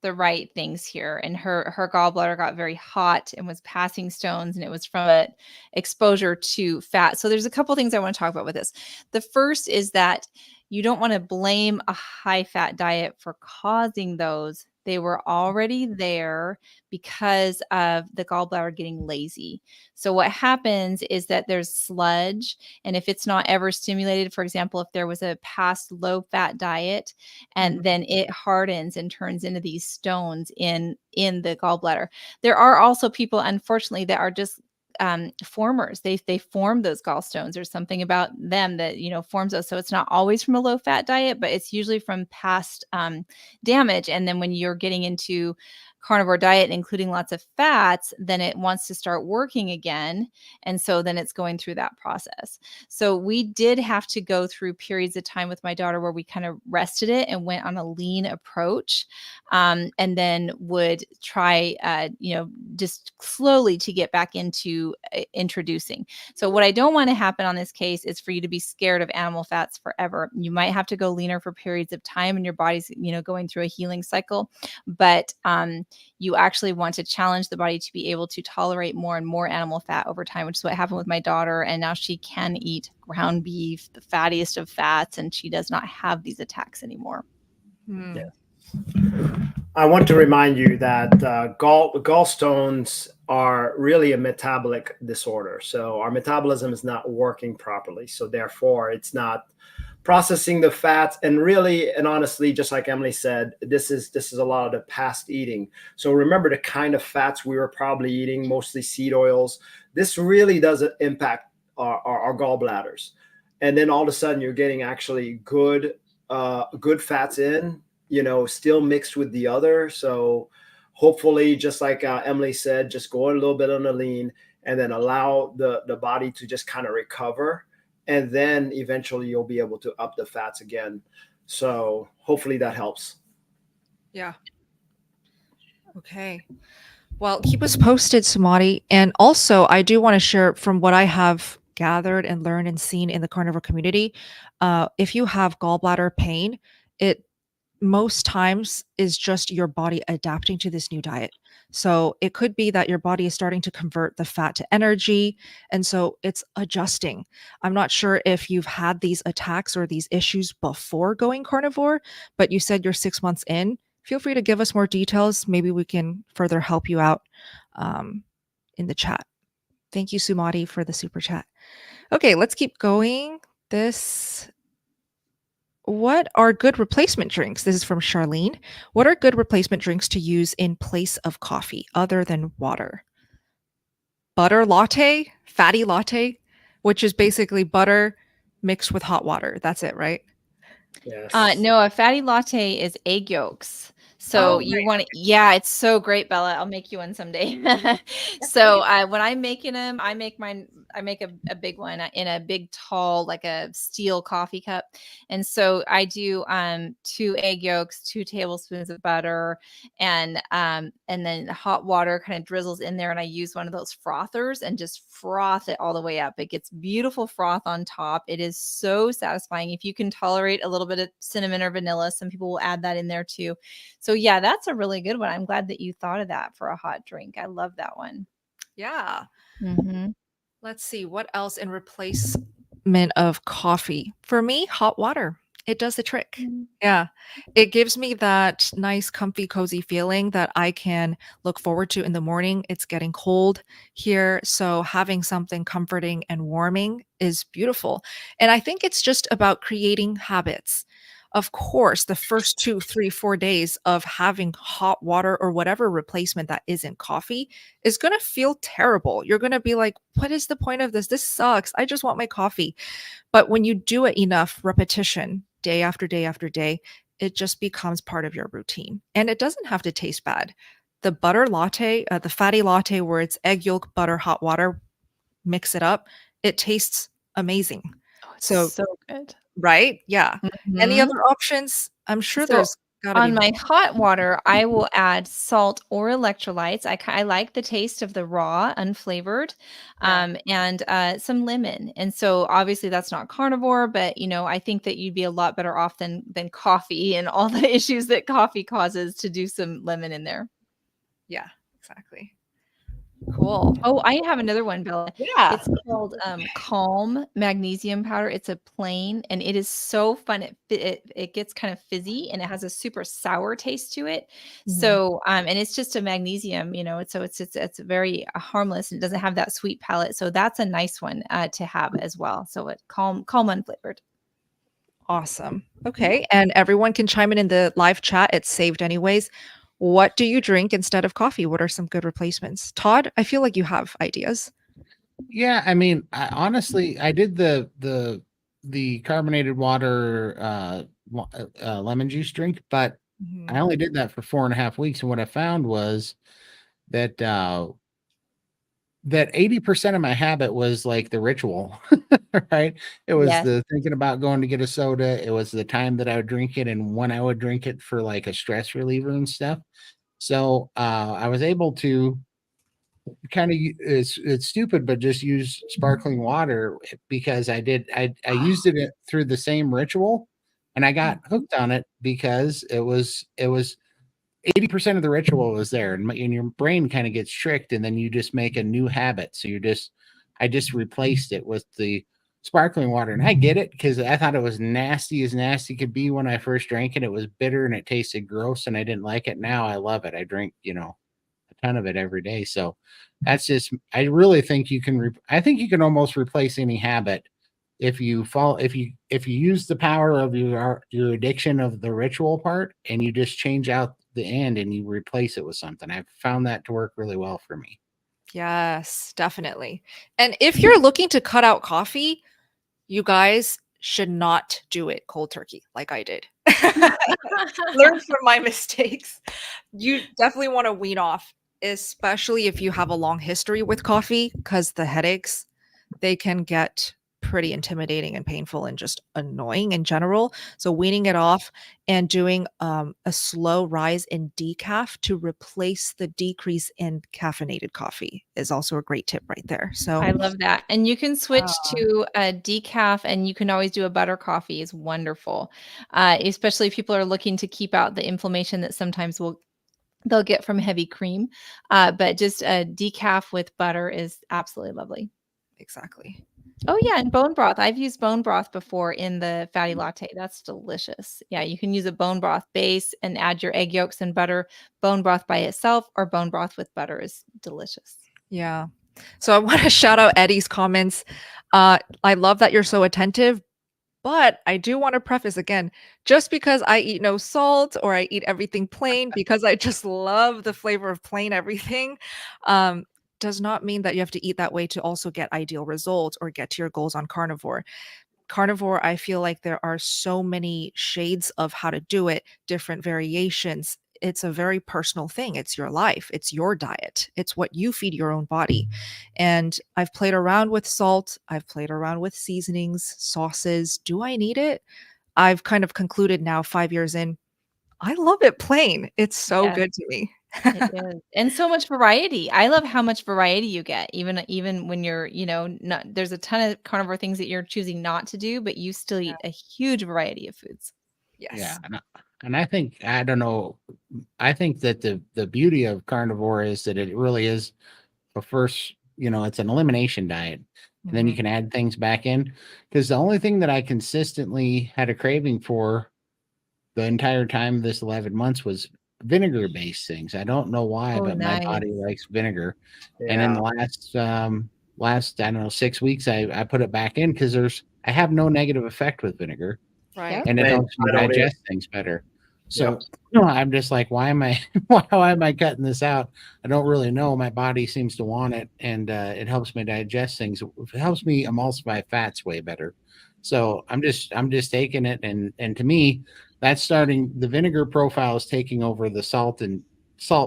the right things here. And her gallbladder got very hot and was passing stones, and it was from a exposure to fat. So there's a couple things I want to talk about with this. The first is that you don't want to blame a high fat diet for causing those. They were already there because of the gallbladder getting lazy. So what happens is that there's sludge, and if it's not ever stimulated, for example, if there was a past low fat diet, and then it hardens and turns into these stones in the gallbladder. There are also people, unfortunately, that are just formers. They form those gallstones. There's something about them that forms those. So it's not always from a low fat diet, but it's usually from past damage. And then when you're getting into carnivore diet, including lots of fats, then it wants to start working again. And so then it's going through that process. So we did have to go through periods of time with my daughter where we kind of rested it and went on a lean approach, and then would try, just slowly to get back into introducing. So what I don't want to happen on this case is for you to be scared of animal fats forever. You might have to go leaner for periods of time, and your body's, going through a healing cycle. But you actually want to challenge the body to be able to tolerate more and more animal fat over time, which is what happened with my daughter. And now she can eat ground beef, the fattiest of fats, and she does not have these attacks anymore. Yeah. I want to remind you that gallstones are really a metabolic disorder. So our metabolism is not working properly. So therefore, it's not processing the fats. And really, and honestly, just like Emily said, this is a lot of the past eating. So remember the kind of fats we were probably eating, mostly seed oils. This really doesn't impact our gallbladders. And then all of a sudden, you're getting actually good fats in, still mixed with the other. So hopefully, just like Emily said, just go a little bit on the lean and then allow the body to just kind of recover. And then eventually you'll be able to up the fats again. So hopefully that helps. Yeah. Okay. Well, keep us posted, Sumati. And also, I do want to share from what I have gathered and learned and seen in the carnivore community. If you have gallbladder pain, it most times is just your body adapting to this new diet. So it could be that your body is starting to convert the fat to energy. And so it's adjusting. I'm not sure if you've had these attacks or these issues before going carnivore, but you said you're 6 months in. Feel free to give us more details. Maybe we can further help you out in the chat. Thank you, Sumati, for the super chat. Okay, let's keep going. What are good replacement drinks? This is from Charlene. What are good replacement drinks to use in place of coffee other than water? Butter latte, fatty latte, which is basically butter mixed with hot water. That's it, right? Yes. No, a fatty latte is egg yolks. So you want to, it's so great, Bella. I'll make you one someday. So when I'm making them, I make a big one in a big, tall, like a steel coffee cup. And so I do 2 egg yolks, 2 tablespoons of butter, and then hot water kind of drizzles in there. And I use one of those frothers and just froth it all the way up. It gets beautiful froth on top. It is so satisfying. If you can tolerate a little bit of cinnamon or vanilla, some people will add that in there too. So yeah, that's a really good one. I'm glad that you thought of that for a hot drink. I love that one. Yeah. Mm-hmm. Let's see what else in replacement of coffee. For me, hot water. It does the trick. Mhm. Yeah. It gives me that nice, comfy, cozy feeling that I can look forward to in the morning. It's getting cold here, so having something comforting and warming is beautiful. And I think it's just about creating habits. Of course, the first 2, 3, 4 days of having hot water or whatever replacement that isn't coffee is gonna feel terrible. You're gonna be like, "What is the point of this? This sucks. I just want my coffee." But when you do it enough repetition, day after day after day, it just becomes part of your routine. And it doesn't have to taste bad. The butter latte, the fatty latte where it's egg yolk, butter, hot water, mix it up, it tastes amazing. Oh, it's So, so good. right? Yeah. Any Mhm. other options? I'm sure So there's gotta be on more. my hot water, I will add salt or electrolytes. I like the taste of the raw, unflavored, Yeah. and some lemon. And so obviously that's not carnivore, but I think that you'd be a lot better off than coffee and all the issues that coffee causes to do some lemon in there. Yeah, exactly. Cool. Oh, I have another one, Bella. Yeah. It's called Calm Magnesium Powder. It's a plain, and it is so fun. It gets kind of fizzy, and it has a super sour taste to it. Mhm. So, and it's just a magnesium, so it's very harmless and it doesn't have that sweet palate. So that's a nice one to have as well. So it calm unflavored. Awesome. Okay. And everyone can chime in the live chat. It's saved anyways. What do you drink instead of coffee? What are some good replacements? Todd, I feel like you have ideas. Yeah, I mean, honestly, I did the carbonated water lemon juice drink, but I only did that for 4.5 weeks, and what I found was that that 80% of my habit was like the ritual, right? It was Yes. the thinking about going to get a soda. It was the time that I would drink it and when I would drink it for like a stress reliever and stuff. So I was able to kind of it's stupid, but just use sparkling water because I used it through the same ritual, and I got hooked on it because it was 80% of the ritual was there, and your brain kind of gets tricked, and then you just make a new habit. So I just replaced it with the sparkling water, and I get it because I thought it was nasty as nasty could be when I first drank it. It was bitter and it tasted gross, and I didn't like it. Now I love it. I drink, a ton of it every day. So that's just, I really think you can, I think you can almost replace any habit if you fall, if you use the power of your addiction of the ritual part and you just change out the end and you replace it with something. I've found that to work really well for me. Yes, definitely. And if you're looking to cut out coffee, you guys should not do it cold turkey like I did. Learn from my mistakes. You definitely want to wean off, especially if you have a long history with coffee, because the headaches, they can get pretty intimidating and painful and just annoying in general. So weaning it off and doing a slow rise in decaf to replace the decrease in caffeinated coffee is also a great tip right there. So I love that. And you can switch uh, to a decaf, and you can always do a butter coffee is wonderful. Especially if people are looking to keep out the inflammation that sometimes they'll get from heavy cream. But just a decaf with butter is absolutely lovely. exactly. Oh yeah, and bone broth. I've used bone broth before in the fatty latte. That's delicious. Yeah, you can use a bone broth base and add your egg yolks and butter. Bone broth by itself or bone broth with butter is delicious. Yeah. So I want to shout out Eddie's comments. I love that you're so attentive, but I do want to preface again, just because I eat no salt or I eat everything plain because I just love the flavor of plain everything, does not mean that you have to eat that way to also get ideal results or get to your goals on carnivore. Carnivore, I feel like there are so many shades of how to do it, different variations. It's a very personal thing. It's your life, it's your diet, it's what you feed your own body. And I've played around with salt, I've played around with seasonings, sauces. Do I need it? I've kind of concluded now, 5 years in, I love it plain. It's so Yes. good to me. It is. And so much variety. I love how much variety you get, even when you're, not there's a ton of carnivore things that you're choosing not to do, but you still Yeah. eat a huge variety of foods. Yeah. Yes. And I think, I don't know, I think that the beauty of carnivore is that it really is a first, it's an elimination diet. and then you can add things back in. Because the only thing that I consistently had a craving for the entire time this 11 months was vinegar-based things. I don't know why, Oh, but my nice. body likes vinegar. Yeah. And in the last I don't know 6 weeks, I put it back in because I have no negative effect with vinegar, Right. and it Same. helps me I don't digest things better. So Yep. I'm just like, why am I cutting this out? I don't really know. My body seems to want it, and it helps me digest things. It helps me emulsify fats way better. So I'm just taking it, and to me, that's starting. The vinegar profile is taking over the salt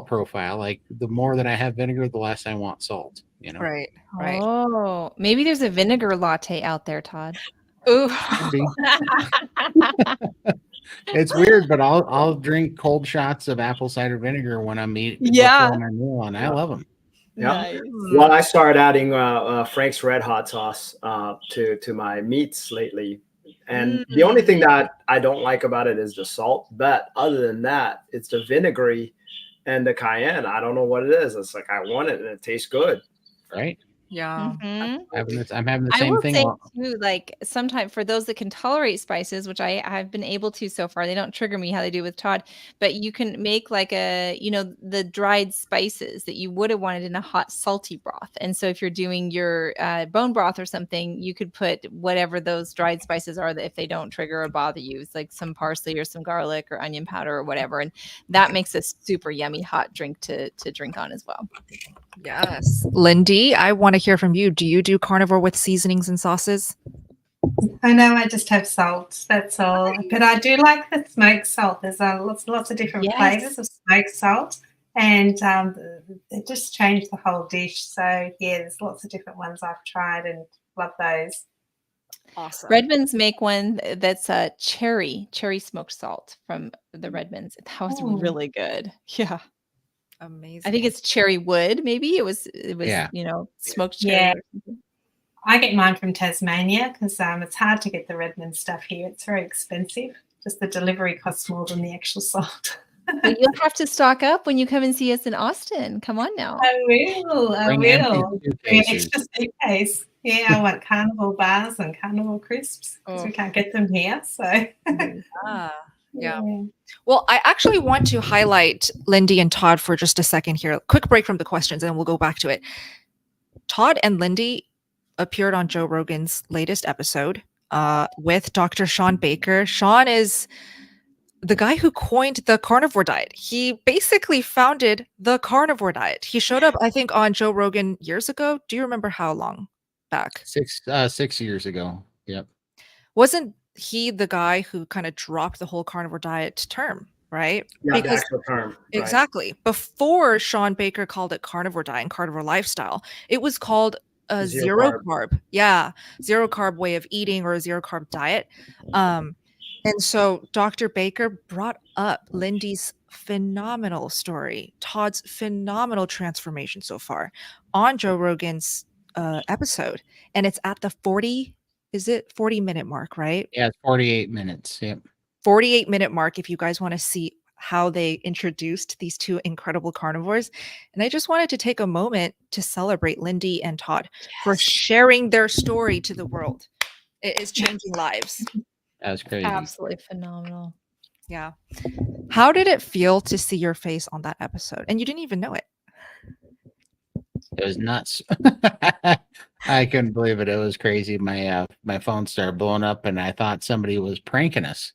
profile. Like the more that I have vinegar, the less I want salt. Right. Right. Oh, maybe there's a vinegar latte out there, Todd. Ooh. Could be. It's weird, but I'll drink cold shots of apple cider vinegar when I'm eating Yeah. before my meal, and I love them. Yeah. Nice. Well, I started adding Frank's Red Hot sauce to my meats lately. And the only thing that I don't like about it is the salt. But other than that, it's the vinegary and the cayenne. I don't know what it is. It's like I want it and it tastes good. Right? Yeah. Mhm. I'm having the I same will thing. say too, like sometimes for those that can tolerate spices, which I have been able to so far, they don't trigger me how they do with Todd, but you can make like the dried spices that you would have wanted in a hot, salty broth. And so if you're doing your bone broth or something, you could put whatever those dried spices are that if they don't trigger or bother you, it's like some parsley or some garlic or onion powder or whatever. And that makes a super yummy hot drink to drink on as well. Yes. Lindy, I want to hear from you. Do you do carnivore with seasonings and sauces? I know I just have salt, that's all. But I do like the smoked salt. There's lots of different flavors of smoked salt, and it just changed the whole dish. So yeah, there's lots of different ones I've tried and love those. Awesome. Redmonds make one that's a cherry smoked salt from the Redmonds. That was really good. Yeah. Amazing. I think it's cherry wood, maybe. It was Yeah. smoked cherry. Yeah. Or something. I get mine from Tasmania because it's hard to get the Redmond stuff here. It's very expensive. Just the delivery costs more than the actual salt. But you'll have to stock up when you come and see us in Austin. Come on now. I will. Bring empty Bring an suitcases. extra suitcase. Yeah, I want carnivore bars and carnivore crisps because we can't get them here. So Yeah. Well, I actually want to highlight Lindy and Todd for just a second here. Quick break from the questions and we'll go back to it. Todd and Lindy appeared on Joe Rogan's latest episode with Dr. Sean Baker. Sean is the guy who coined the carnivore diet. He basically founded the carnivore diet. He showed up, I think, on Joe Rogan years ago. Do you remember how long back? 6 years ago. Yep. Wasn't he the guy who kind of dropped the whole carnivore diet term, right? Yeah, the actual term. Right. Exactly. Before Sean Baker called it carnivore diet and carnivore lifestyle, it was called a zero carb. Yeah. Zero carb way of eating or a zero carb diet. And so Dr. Baker brought up Lindy's phenomenal story, Todd's phenomenal transformation so far on Joe Rogan's episode. And it's at the 40-minute mark, right? Yeah, it's 48 minutes. Yep. 48-minute mark if you guys want to see how they introduced these two incredible carnivores. And I just wanted to take a moment to celebrate Lindy and Todd for sharing their story to the world. It is changing lives. That was crazy. Absolutely phenomenal. Yeah. How did it feel to see your face on that episode? And you didn't even know it. It was nuts. I couldn't believe it. It was crazy. My phone started blowing up, and I thought somebody was pranking us.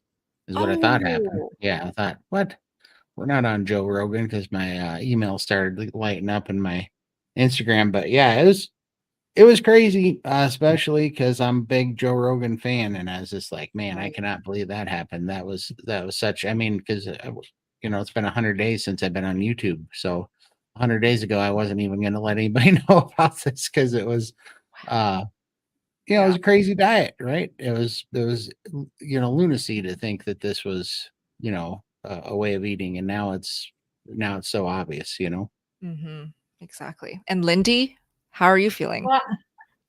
Is what I thought happened. Yeah, I thought, what? We're not on Joe Rogan because my email started lighting up in my Instagram. But yeah, it was crazy, especially because I'm a big Joe Rogan fan, and I was just like, man, I cannot believe that happened. That was such. I mean, because it's been 100 days since I've been on YouTube, so 100 days ago I wasn't even going to let anybody know about this because it was, it was a crazy diet, right? It was lunacy to think that this was a way of eating, and now it's so obvious, Mm-hmm. Exactly. And Lindy, how are you feeling? Well,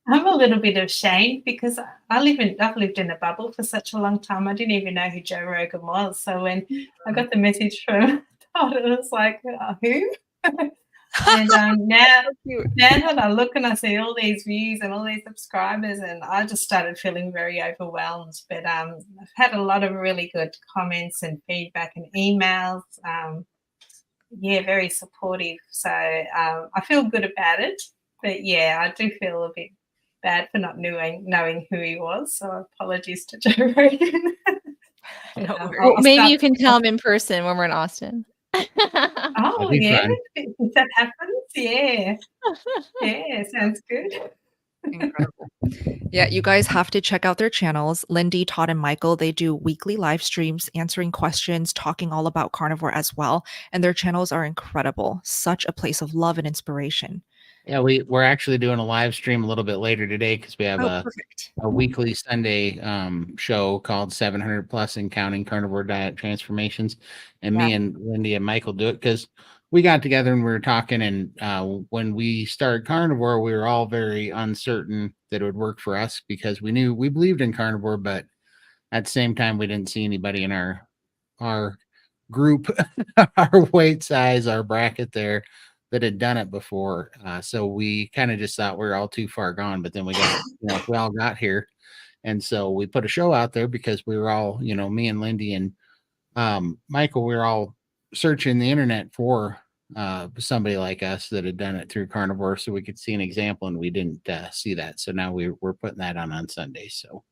I'm a little bit ashamed because I've lived in a bubble for such a long time. I didn't even know who Joe Rogan was. So when I got the message from Todd, it was like, who? And now Cute. that I look and I see all these views and all these subscribers, and I just started feeling very overwhelmed. But I've had a lot of really good comments and feedback and emails. Yeah, very supportive. So I feel good about it. But yeah, I do feel a bit bad for not knowing who he was. So apologies to Joe Rogan. No I'll worries. Maybe start- you can tell him in person when we're in Austin. Oh, be yeah. fun. If that happens, yeah. Yeah, sounds good. Incredible. Yeah, you guys have to check out their channels. Lindy, Todd, and Michael, they do weekly live streams, answering questions, talking all about carnivore as well. And their channels are incredible. Such a place of love and inspiration. Yeah, we're actually doing a live stream a little bit later today because we have Oh, perfect. a weekly Sunday show called 700 Plus and Counting Carnivore Diet Transformations. And me and Lindy and Michael do it because we got together and we were talking. And when we started carnivore, we were all very uncertain that it would work for us because we believed in carnivore, but at the same time, we didn't see anybody in our group, our weight size, our bracket there that had done it before. So we kind of just thought we were all too far gone. But then we got, we all got here. And so we put a show out there because we were all, me and Lindy and Michael, we were all searching the internet for somebody like us that had done it through carnivore so we could see an example, and we didn't see that. So now we're putting that on Sundays. So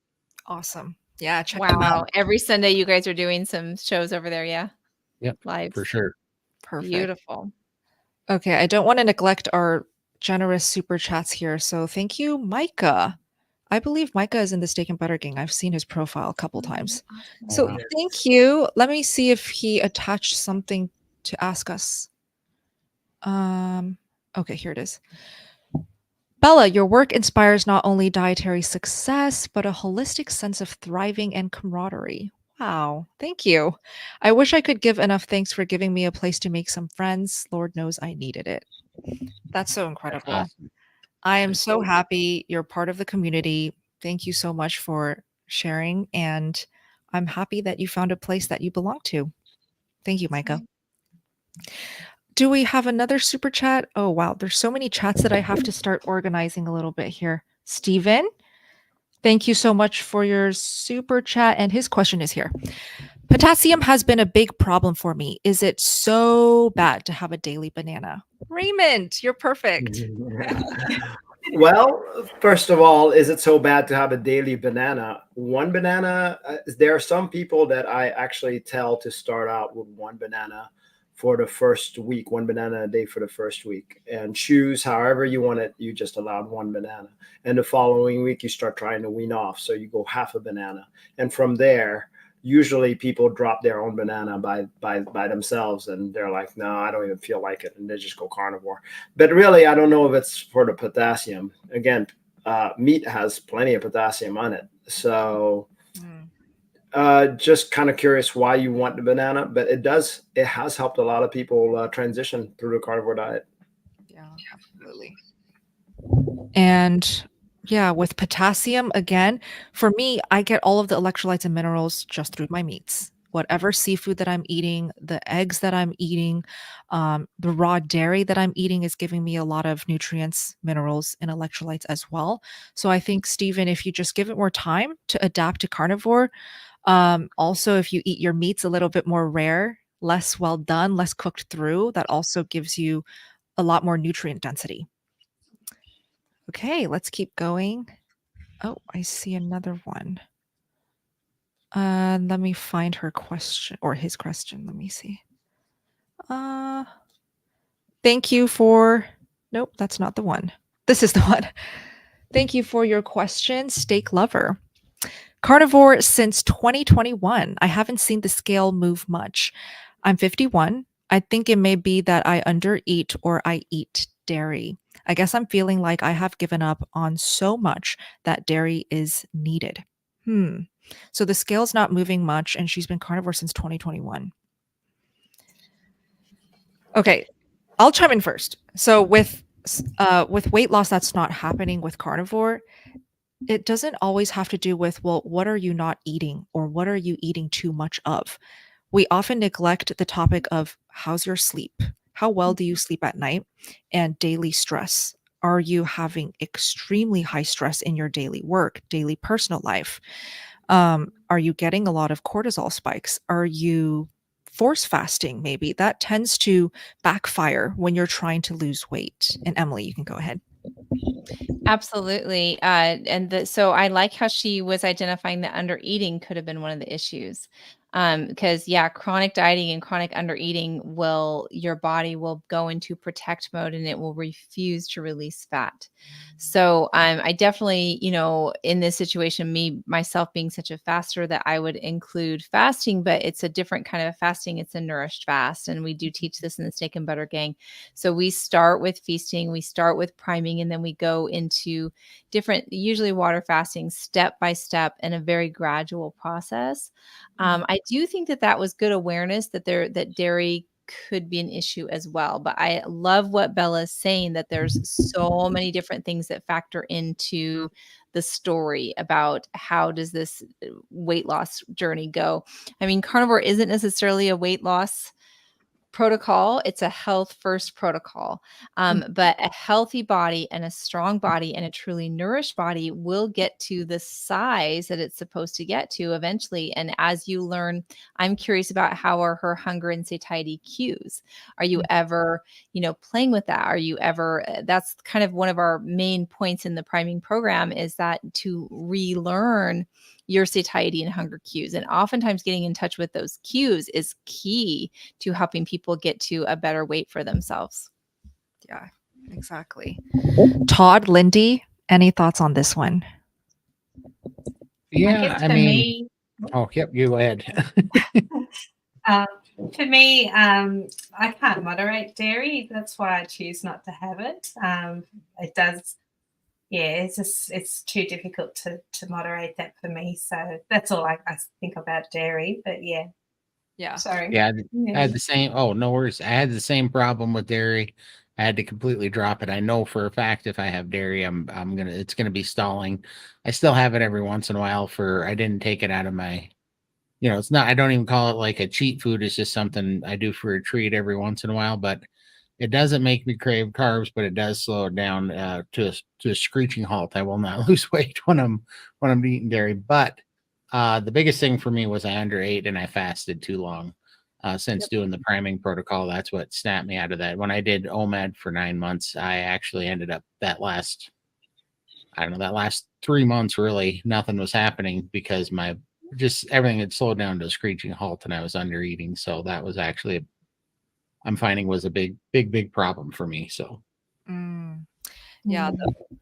Awesome. Yeah, check them Wow. out. Every Sunday you guys are doing some shows over there, yeah? Yep, Live. for sure. Perfect. Beautiful. Okay, I don't want to neglect our generous super chats here. So thank you, Micah. I believe Micah is in the Steak and Butter Gang. I've seen his profile a couple times. So wow. thank you. Let me see if he attached something to ask us. Okay, here it is. Bella, your work inspires not only dietary success, but a holistic sense of thriving and camaraderie. Wow, thank you. I wish I could give enough thanks for giving me a place to make some friends. Lord knows I needed it. That's so That's incredible. awesome. I am That's so happy you're part of the community. Thank you so much for sharing. And I'm happy that you found a place that you belong to. Thank you, Micah. Do we have another super chat? Oh, wow. There's so many chats that I have to start organizing a little bit here. Steven, thank you so much for your super chat. And his question is here. Potassium has been a big problem for me. Is it so bad to have a daily banana? Raymond, you're perfect. Well, first of all, is it so bad to have a daily banana? One banana, there are some people that I actually tell to start out with one banana for the first week, one banana a day for the first week, and choose however you want it. You just allowed one banana. And the following week, you start trying to wean off. So you go half a banana. And from there, usually people drop their own banana by themselves, and they're like, no, I don't even feel like it, and they just go carnivore. But really, I don't know if it's for the potassium. Again, meat has plenty of potassium on it, so just kind of curious why you want the banana. But it has helped a lot of people transition through the carnivore diet. Yeah, absolutely. And yeah, with potassium, again, for me, I get all of the electrolytes and minerals just through my meats. Whatever seafood that I'm eating, the eggs that I'm eating, the raw dairy that I'm eating is giving me a lot of nutrients, minerals, and electrolytes as well. So I think, Stephen, if you just give it more time to adapt to carnivore, also if you eat your meats a little bit more rare, less well done, less cooked through, that also gives you a lot more nutrient density. Okay, let's keep going. Oh, I see another one. Let me find her question or his question. Let me see. Thank you for, nope, that's not the one. This is the one. Thank you for your question, Steak Lover. Carnivore since 2021. I haven't seen the scale move much. I'm 51. I think it may be that I undereat or I eat dairy. I guess I'm feeling like I have given up on so much that dairy is needed. So the scale's not moving much, and she's been carnivore since 2021. Okay, I'll chime in first. So with weight loss that's not happening with carnivore, it doesn't always have to do with, well, what are you not eating or what are you eating too much of? We often neglect the topic of how's your sleep? How well do you sleep at night? And daily stress. Are you having extremely high stress in your daily work, daily personal life? Are you getting a lot of cortisol spikes? Are you force fasting? Maybe that tends to backfire when you're trying to lose weight. And Emily, you can go ahead. Absolutely. So I like how she was identifying that under eating could have been one of the issues. Because yeah, chronic dieting and chronic under eating your body will go into protect mode and it will refuse to release fat. So I definitely, in this situation, myself being such a faster, that I would include fasting, but it's a different kind of fasting. It's a nourished fast. And we do teach this in the Steak and Butter Gang. So we start with feasting, we start with priming, and then we go into different, usually water fasting, step by step, in a very gradual process. I do think that was good awareness that dairy could be an issue as well. But I love what Bella is saying, that there's so many different things that factor into the story about how does this weight loss journey go. I mean, carnivore isn't necessarily a weight loss protocol. It's a health first protocol. But a healthy body and a strong body and a truly nourished body will get to the size that it's supposed to get to eventually. And as you learn, I'm curious about how are her hunger and satiety cues. Are you ever, playing with that? Are you ever, that's kind of one of our main points in the priming program, is that to relearn your satiety and hunger cues. And oftentimes getting in touch with those cues is key to helping people get to a better weight for themselves. Yeah, exactly. Todd, Lindy, any thoughts on this one? Yeah, I mean, oh, yep, you go ahead. For me, I can't moderate dairy. That's why I choose not to have it. It does, it's too difficult to moderate that for me. So that's all I think about dairy. But Yeah. sorry. Yeah, I had the same. Oh, no worries. I had the same problem with dairy. I had to completely drop it. I know for a fact if I have dairy, it's gonna be stalling. I still have it every once in a while I didn't take it out of my, it's not, I don't even call it like a cheat food. It's just something I do for a treat every once in a while, but it doesn't make me crave carbs, but it does slow it down to a screeching halt. I will not lose weight when I'm eating dairy. But the biggest thing for me was I underate and I fasted too long. Since doing the priming protocol, that's what snapped me out of that. When I did OMAD for 9 months, I actually ended up that last 3 months, really nothing was happening because everything had slowed down to a screeching halt and I was under eating. So that was actually I'm finding was a big problem for me. So, yeah,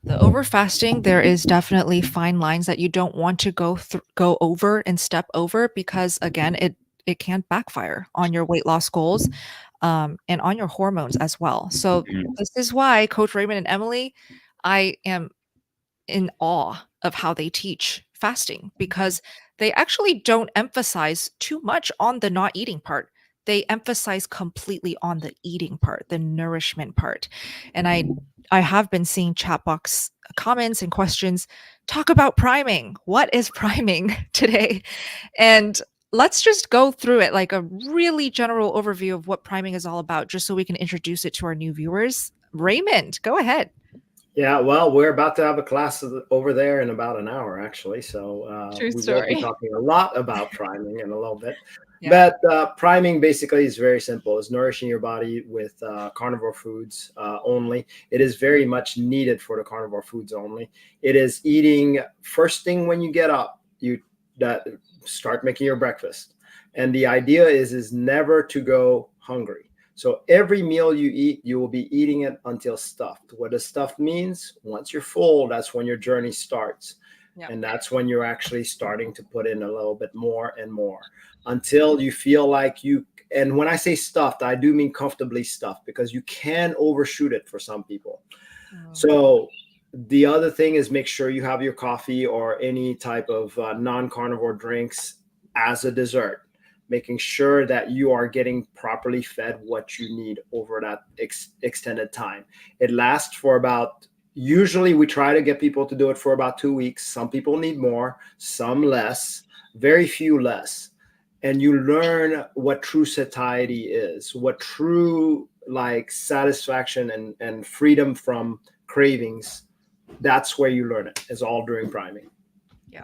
the over fasting, there is definitely fine lines that you don't want to go over and step over, because again, it can backfire on your weight loss goals, and on your hormones as well. So this is why Coach Raymond and Emily, I am in awe of how they teach fasting, because they actually don't emphasize too much on the not eating part. They emphasize completely on the eating part, the nourishment part. And I have been seeing chat box comments and questions talk about priming. What is priming today? And let's just go through it, like a really general overview of what priming is all about, just so we can introduce it to our new viewers. Raymond, go ahead. Yeah, well, we're about to have a class over there in about an hour, actually. So True we will story. be talking a lot about priming in a little bit. Yeah. But priming basically is very simple. It's nourishing your body with carnivore foods only. It is very much needed for the carnivore foods only. It is eating first thing when you get up. You start making your breakfast. And the idea is never to go hungry. So every meal you eat, you will be eating it until stuffed. What does stuffed means? Once you're full, that's when your journey starts. Yep. And that's when you're actually starting to put in a little bit more and more until you feel like you, and when I say stuffed, I do mean comfortably stuffed, because you can overshoot it for some people. So the other thing is make sure you have your coffee or any type of non-carnivore drinks as a dessert, making sure that you are getting properly fed what you need over that extended time. It lasts for usually we try to get people to do it for about 2 weeks. Some people need more, some less, very few less. And you learn what true satiety is, what true like satisfaction and freedom from cravings, that's where you learn it, is all during priming. Yeah.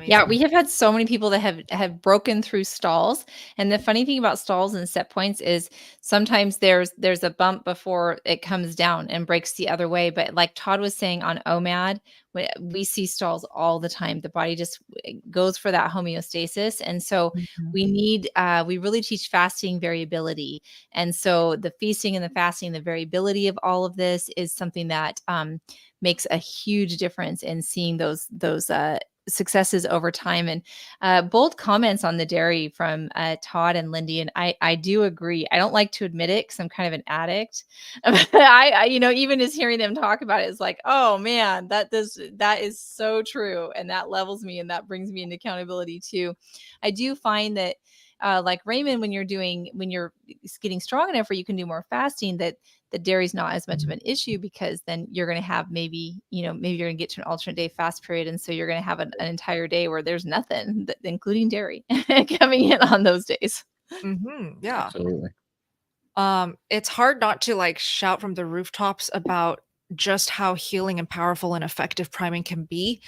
Yeah, Amazing. we have had so many people that have broken through stalls. And the funny thing about stalls and set points is sometimes there's a bump before it comes down and breaks the other way. But like Todd was saying on OMAD, we see stalls all the time. The body just goes for that homeostasis. And so we really teach fasting variability. And so the feasting and the fasting, the variability of all of this is something that makes a huge difference in seeing those successes over time. And bold comments on the dairy from Todd and Lindy. And I do agree. I don't like to admit it because I'm kind of an addict. I even just hearing them talk about it is like, oh man, that is so true. And that levels me and that brings me into accountability too. I do find that like Raymond, when you're getting strong enough where you can do more fasting, that the dairy's not as much of an issue, because then you're going to have maybe you're going to get to an alternate day fast period. And so you're going to have an entire day where there's nothing, including dairy, coming in on those days. Yeah. Absolutely. It's hard not to like shout from the rooftops about just how healing and powerful and effective priming can be,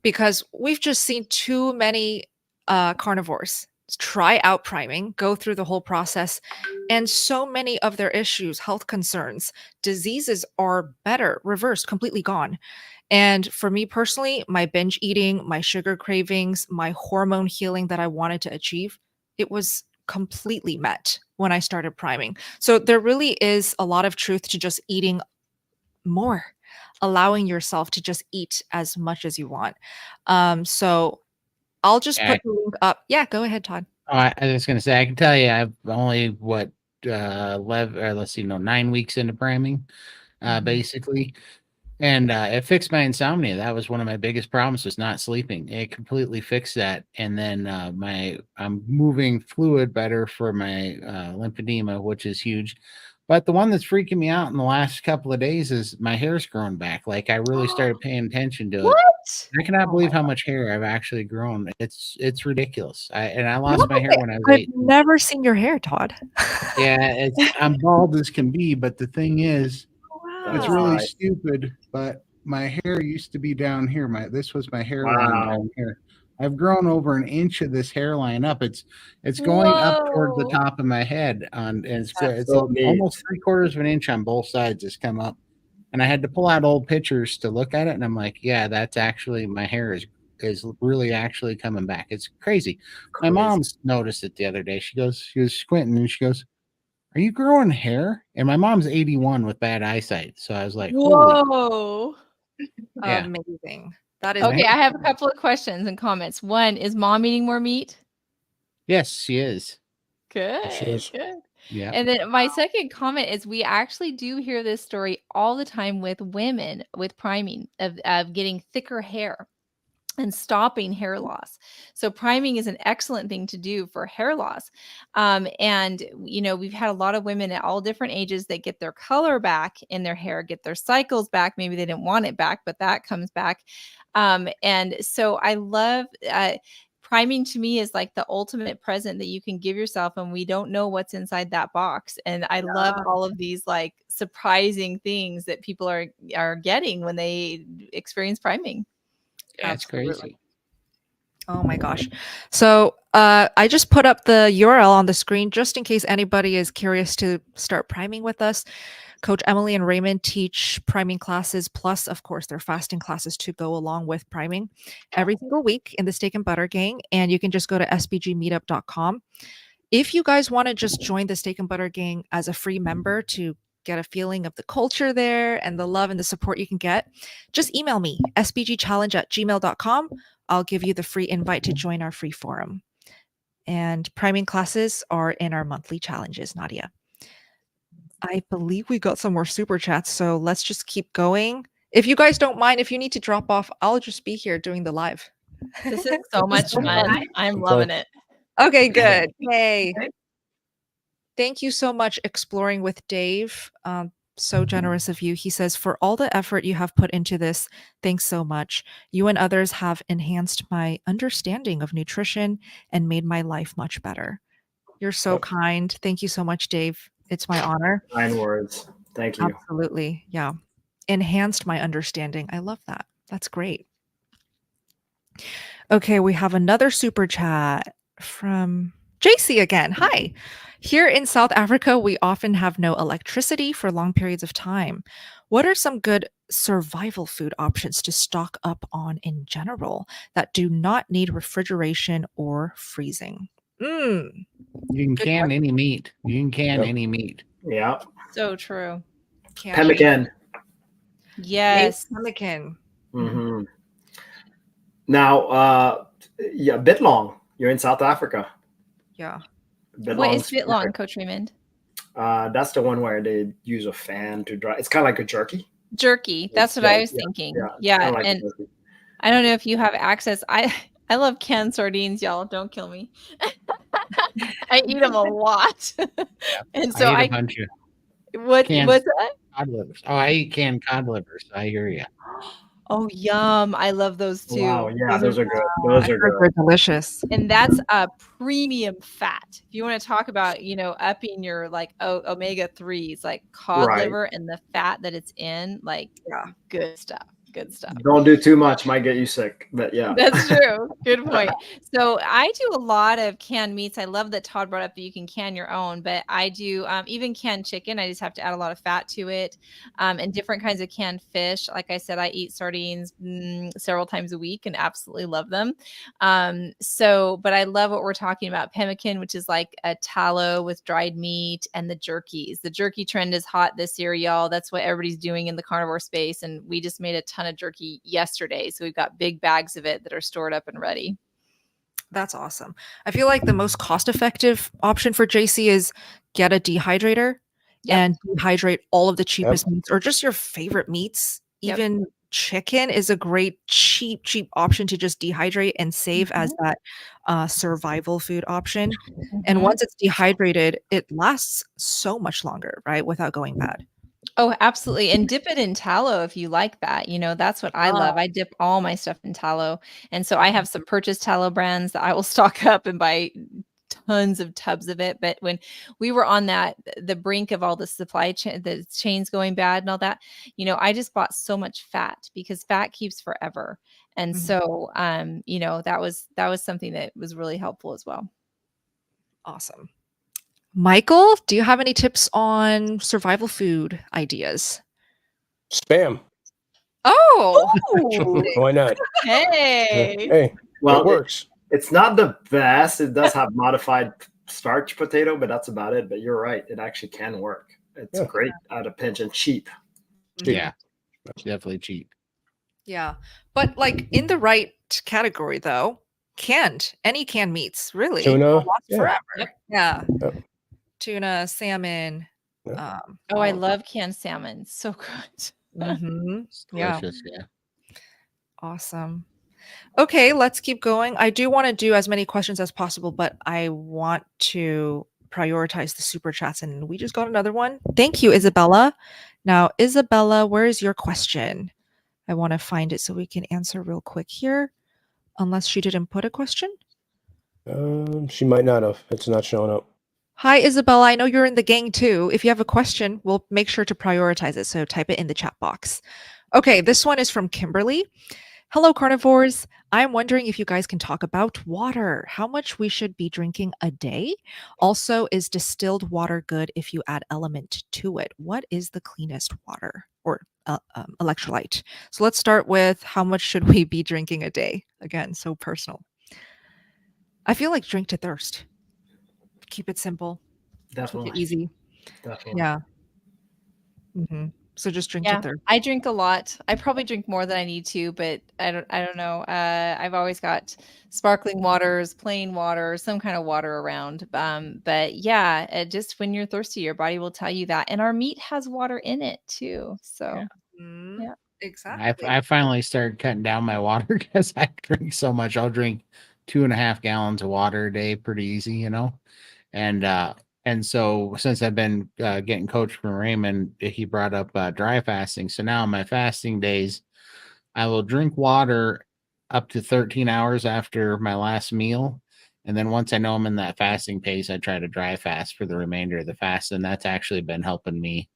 because we've just seen too many carnivores try out priming, go through the whole process, and so many of their issues, health concerns, diseases are better, reversed, completely gone. And for me personally, my binge eating, my sugar cravings, my hormone healing that I wanted to achieve, it was completely met when I started priming. So there really is a lot of truth to just eating more, allowing yourself to just eat as much as you want. So I'll just put the link up. Yeah, go ahead, Todd. I was just going to say, I can tell you, I've only 9 weeks into priming, basically. And it fixed my insomnia. That was one of my biggest problems, was not sleeping. It completely fixed that. And then I'm moving fluid better for my lymphedema, which is huge. But the one that's freaking me out in the last couple of days is my hair's growing back. Like, I really started paying attention to it. I cannot believe how much hair I've actually grown. It's ridiculous. I lost my hair when I was I've 8. never seen your hair, Todd. Yeah, I'm bald as can be, but the thing is, it's really stupid, but my hair used to be down here. This was my hairline down here. I've grown over an inch of this hairline up. It's going up toward the top of my head, it's so almost 3/4 of an inch on both sides has come up. And I had to pull out old pictures to look at it, and I'm like, yeah, that's actually, my hair is really actually coming back. It's crazy. My mom's noticed it the other day. She was squinting and she goes, "Are you growing hair?" And my mom's 81 with bad eyesight. So I was like, whoa. Yeah. Amazing. That is Okay, I have a couple of questions and comments. One, is mom eating more meat? Yes, she is. Good. She is. Good. Yeah. And then my second comment is, we actually do hear this story all the time with women with priming of getting thicker hair and stopping hair loss. So priming is an excellent thing to do for hair loss. And we've had a lot of women at all different ages that get their color back in their hair, get their cycles back. Maybe they didn't want it back, but that comes back. And so I love priming. To me, is like the ultimate present that you can give yourself, and we don't know what's inside that box. And I love all of these like surprising things that people are getting when they experience priming. Yeah, it's crazy. Oh my gosh. So I just put up the URL on the screen just in case anybody is curious to start priming with us. Coach Emily and Raymond teach priming classes, plus, of course, their fasting classes to go along with priming every single week in the Steak and Butter Gang. And you can just go to sbgmeetup.com. If you guys want to just join the Steak and Butter Gang as a free member to get a feeling of the culture there and the love and the support you can get, just email me, sbgchallenge@gmail.com. I'll give you the free invite to join our free forum. And priming classes are in our monthly challenges, Nadia. I believe we got some more super chats, so let's just keep going. If you guys don't mind, if you need to drop off, I'll just be here doing the live. This is so much fun. I'm loving it. Okay, good. Yay. Thank you so much, Exploring with Dave. So generous of you. He says, for all the effort you have put into this, thanks so much. You and others have enhanced my understanding of nutrition and made my life much better. You're so kind. Thank you so much, Dave. It's my honor. Kind words. Thank you. Absolutely. Yeah. Enhanced my understanding. I love that. That's great. Okay, we have another super chat from JC again. Hi. Here in South Africa, we often have no electricity for long periods of time. What are some good survival food options to stock up on in general that do not need refrigeration or freezing? You can Good can question. any meat. You can can Yep. any meat. Yeah. So true. Pemmican. Yes. Pemmican. Hmm. Now, yeah, Bitlong. You're in South Africa. Yeah. What is Bitlong's Bitlong, perfect. Coach Raymond? That's the one where they use a fan to dry. It's kind of like a jerky. Jerky. That's what I was Yeah, thinking. yeah, it's Yeah. kinda like a And jerky. I don't know if you have access. I love canned sardines, y'all. Don't kill me. I eat them a lot. And so I ate a bunch of what's canned that? cod livers. Oh, I eat canned cod livers. I hear you. Oh, yum. I love those too. Wow, yeah, those are good. I Those are heard good. they're delicious. And that's a premium fat. If you want to talk about, upping your like omega-3s, like cod Right. liver and the fat that it's in, like Yeah. good stuff. Good stuff. Don't do too much, might get you sick. But yeah. That's true. Good point. So I do a lot of canned meats. I love that Todd brought up that you can can your own, but I do even canned chicken. I just have to add a lot of fat to it, and different kinds of canned fish. Like I said, I eat sardines several times a week and absolutely love them. But I love what we're talking about. Pemmican, which is like a tallow with dried meat, and the jerkies. The jerky trend is hot this year, y'all. That's what everybody's doing in the carnivore space. And we just made a ton of jerky yesterday. So we've got big bags of it that are stored up and ready. That's awesome. I feel like the most cost-effective option for JC is get a dehydrator and dehydrate all of the cheapest meats or just your favorite meats. Yep. Even chicken is a great cheap option to just dehydrate and save as that survival food option. And once it's dehydrated, it lasts so much longer, right? Without going bad. Oh, absolutely. And dip it in tallow if you like that. That's what I love. I dip all my stuff in tallow. And so I have some purchased tallow brands that I will stock up and buy tons of tubs of it. But when we were on the brink of all the supply chain, the chains going bad and all that, I just bought so much fat because fat keeps forever. And so, that was something that was really helpful as well. Awesome. Michael, do you have any tips on survival food ideas? Spam. Oh, Why not? Hey. Hey, Well, it works. It's not the best. It does have modified starch potato, but that's about it. But you're right. It actually can work. It's great at a pinch and cheap. Yeah. It's definitely cheap. Yeah. But like in the right category though, any canned meats really Tuna, will last forever. Yeah. Yep. Tuna, salmon. I love canned salmon. So good. It's delicious. Yeah. Awesome. Okay, let's keep going. I do want to do as many questions as possible, but I want to prioritize the super chats. And we just got another one. Thank you, Isabella. Now, Isabella, where is your question? I want to find it so we can answer real quick here. Unless she didn't put a question. She might not have. It's not showing up. Hi, Isabella. I know you're in the gang too. If you have a question, we'll make sure to prioritize it. So type it in the chat box. Okay, this one is from Kimberly. Hello, carnivores. I'm wondering if you guys can talk about water, how much we should be drinking a day. Also, is distilled water good if you add element to it? What is the cleanest water or electrolyte? So let's start with how much should we be drinking a day? Again, so personal. I feel like drink to thirst. Keep it simple. Definitely. Keep it easy. Definitely. Yeah. So just drink to thirst. I drink a lot. I probably drink more than I need to, but I don't know. I've always got sparkling waters, plain water, some kind of water around. But yeah, just when you're thirsty, your body will tell you that. And our meat has water in it too. So yeah. Exactly. I finally started cutting down my water because I drink so much. I'll drink 2.5 gallons of water a day, pretty easy, And so since I've been getting coached from Raymond, he brought up dry fasting. So now on my fasting days, I will drink water up to 13 hours after my last meal. And then once I know I'm in that fasting pace, I try to dry fast for the remainder of the fast. And that's actually been helping me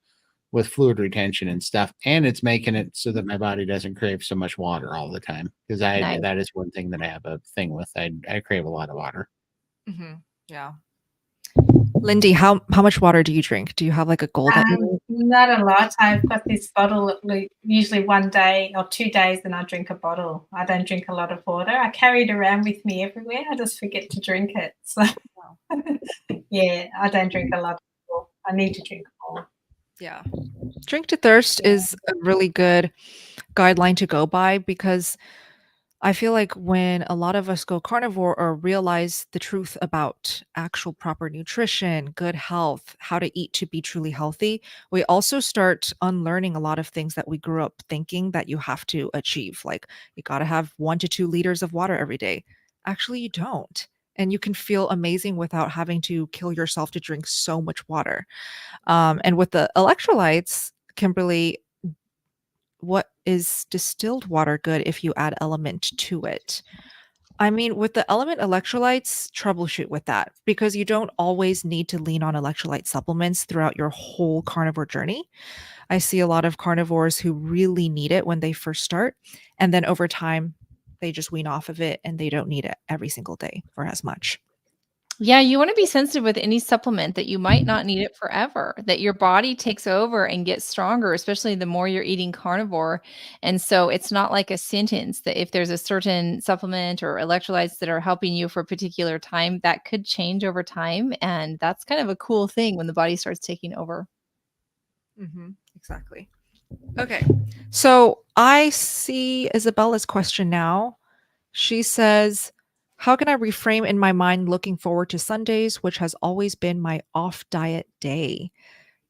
with fluid retention and stuff. And it's making it so that my body doesn't crave so much water all the time. Because Nice. that is one thing that I have a thing with. I crave a lot of water. Mm-hmm. Yeah. Lindy, how much water do you drink? Do you have like a goal that you Not a lot. I've got this bottle, usually 1 day or 2 days, and I drink a bottle. I don't drink a lot of water. I carry it around with me everywhere. I just forget to drink it. So, yeah, I don't drink a lot. I need to drink more. Yeah. Drink to thirst is a really good guideline to go by, because I feel like when a lot of us go carnivore or realize the truth about actual proper nutrition, good health, how to eat to be truly healthy, we also start unlearning a lot of things that we grew up thinking that you have to achieve. Like, you got to have 1 to 2 liters of water every day. Actually, you don't. And you can feel amazing without having to kill yourself to drink so much water. And with the electrolytes, Kimberly, what is distilled water good if you add element to it? I mean, with the element electrolytes, troubleshoot with that, because you don't always need to lean on electrolyte supplements throughout your whole carnivore journey. I see a lot of carnivores who really need it when they first start, and then over time, they just wean off of it and they don't need it every single day or as much. Yeah, you want to be sensitive with any supplement that you might not need it forever, that your body takes over and gets stronger, especially the more you're eating carnivore. And so it's not like a sentence that if there's a certain supplement or electrolytes that are helping you for a particular time, that could change over time. And that's kind of a cool thing when the body starts taking over. Mm-hmm. Exactly. Okay. So I see Isabella's question now. She says, how can I reframe in my mind looking forward to Sundays, which has always been my off diet day,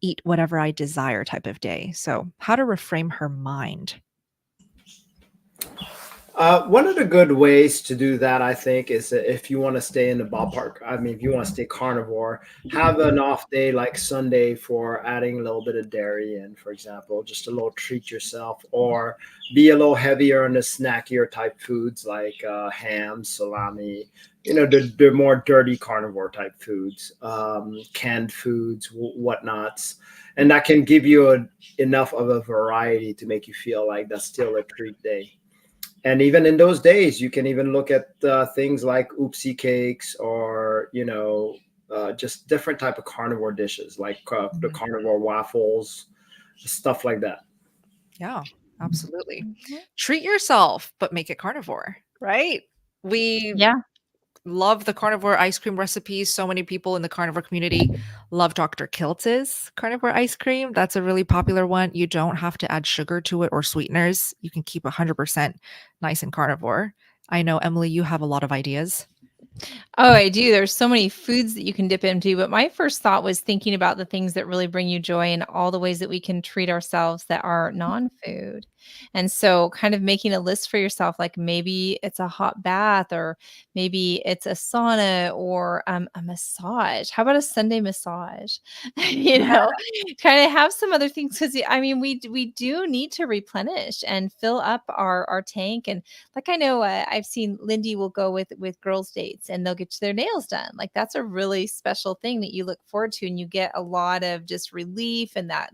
eat whatever I desire type of day? So, how to reframe her mind. One of the good ways to do that, I think, is that if you want to stay in the ballpark. I mean, if you want to stay carnivore, have an off day like Sunday for adding a little bit of dairy in, for example, just a little treat yourself, or be a little heavier on the snackier type foods like ham, salami, the more dirty carnivore type foods, canned foods, whatnots. And that can give you enough of a variety to make you feel like that's still a treat day. And even in those days, you can even look at things like oopsie cakes, or just different type of carnivore dishes like the carnivore waffles, stuff like that. Yeah, absolutely. Treat yourself, but make it carnivore, right? We love the carnivore ice cream recipes. So many people in the carnivore community love Dr. Kiltz's carnivore ice cream. That's a really popular one. You don't have to add sugar to it or sweeteners. You can keep 100% nice and carnivore. I know, Emily, you have a lot of ideas. Oh, I do. There's so many foods that you can dip into, but my first thought was thinking about the things that really bring you joy and all the ways that we can treat ourselves that are non-food. And so kind of making a list for yourself, like maybe it's a hot bath, or maybe it's a sauna, or a massage. How about a Sunday massage? Kind of have some other things, because I mean, we do need to replenish and fill up our tank. And like, I know I've seen Lindy will go with girls' dates and they'll get their nails done. Like, that's a really special thing that you look forward to, and you get a lot of just relief and that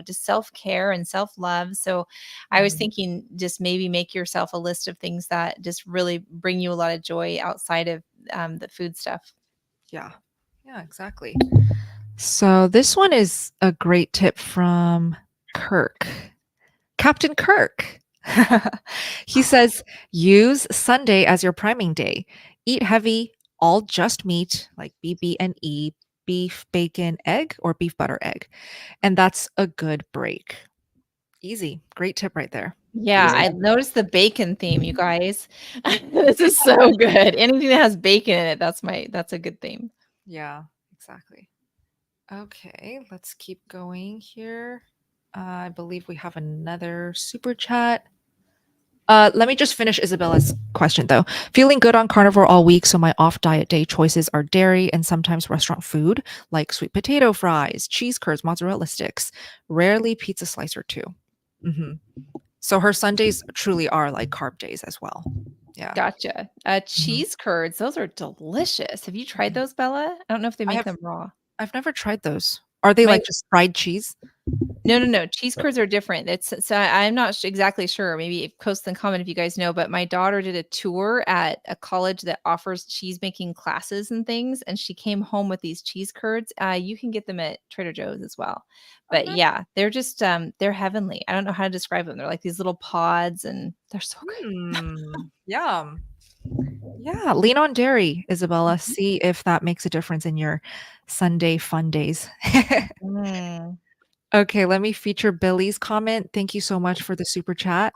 just self-care and self-love. So I was thinking, just maybe make yourself a list of things that just really bring you a lot of joy outside of the food stuff. Yeah, exactly. So this one is a great tip from Kirk, Captain Kirk. He says, use Sunday as your priming day. Eat heavy, all just meat like BB&E, beef, bacon, egg, or beef, butter, egg. And that's a good break. Easy. Great tip right there. Yeah, I noticed the bacon theme, you guys. This is so good. Anything that has bacon in it, that's a good theme. Yeah, exactly. Okay, let's keep going here. I believe we have another super chat. Let me just finish Isabella's question though. Feeling good on carnivore all week, so my off diet day choices are dairy and sometimes restaurant food like sweet potato fries, cheese curds, mozzarella sticks, rarely pizza slice or two. So her Sundays truly are like carb days as well. Yeah. Gotcha. Cheese curds, those are delicious. Have you tried those, Bella? I don't know if they I make have them raw. I've never tried those. Are they My like just fried cheese? No. Cheese curds are different. I'm not exactly sure. Maybe post and comment if you guys know. But my daughter did a tour at a college that offers cheese making classes and things, and she came home with these cheese curds. You can get them at Trader Joe's as well. But nice. yeah, they're just they're heavenly. I don't know how to describe them. They're like these little pods, and they're so good. Yum. Yeah, lean on dairy, Isabella. Mhm. See if that makes a difference in your Sunday fun days. Mm. Okay, let me feature Billy's comment. Thank you so much for the super chat.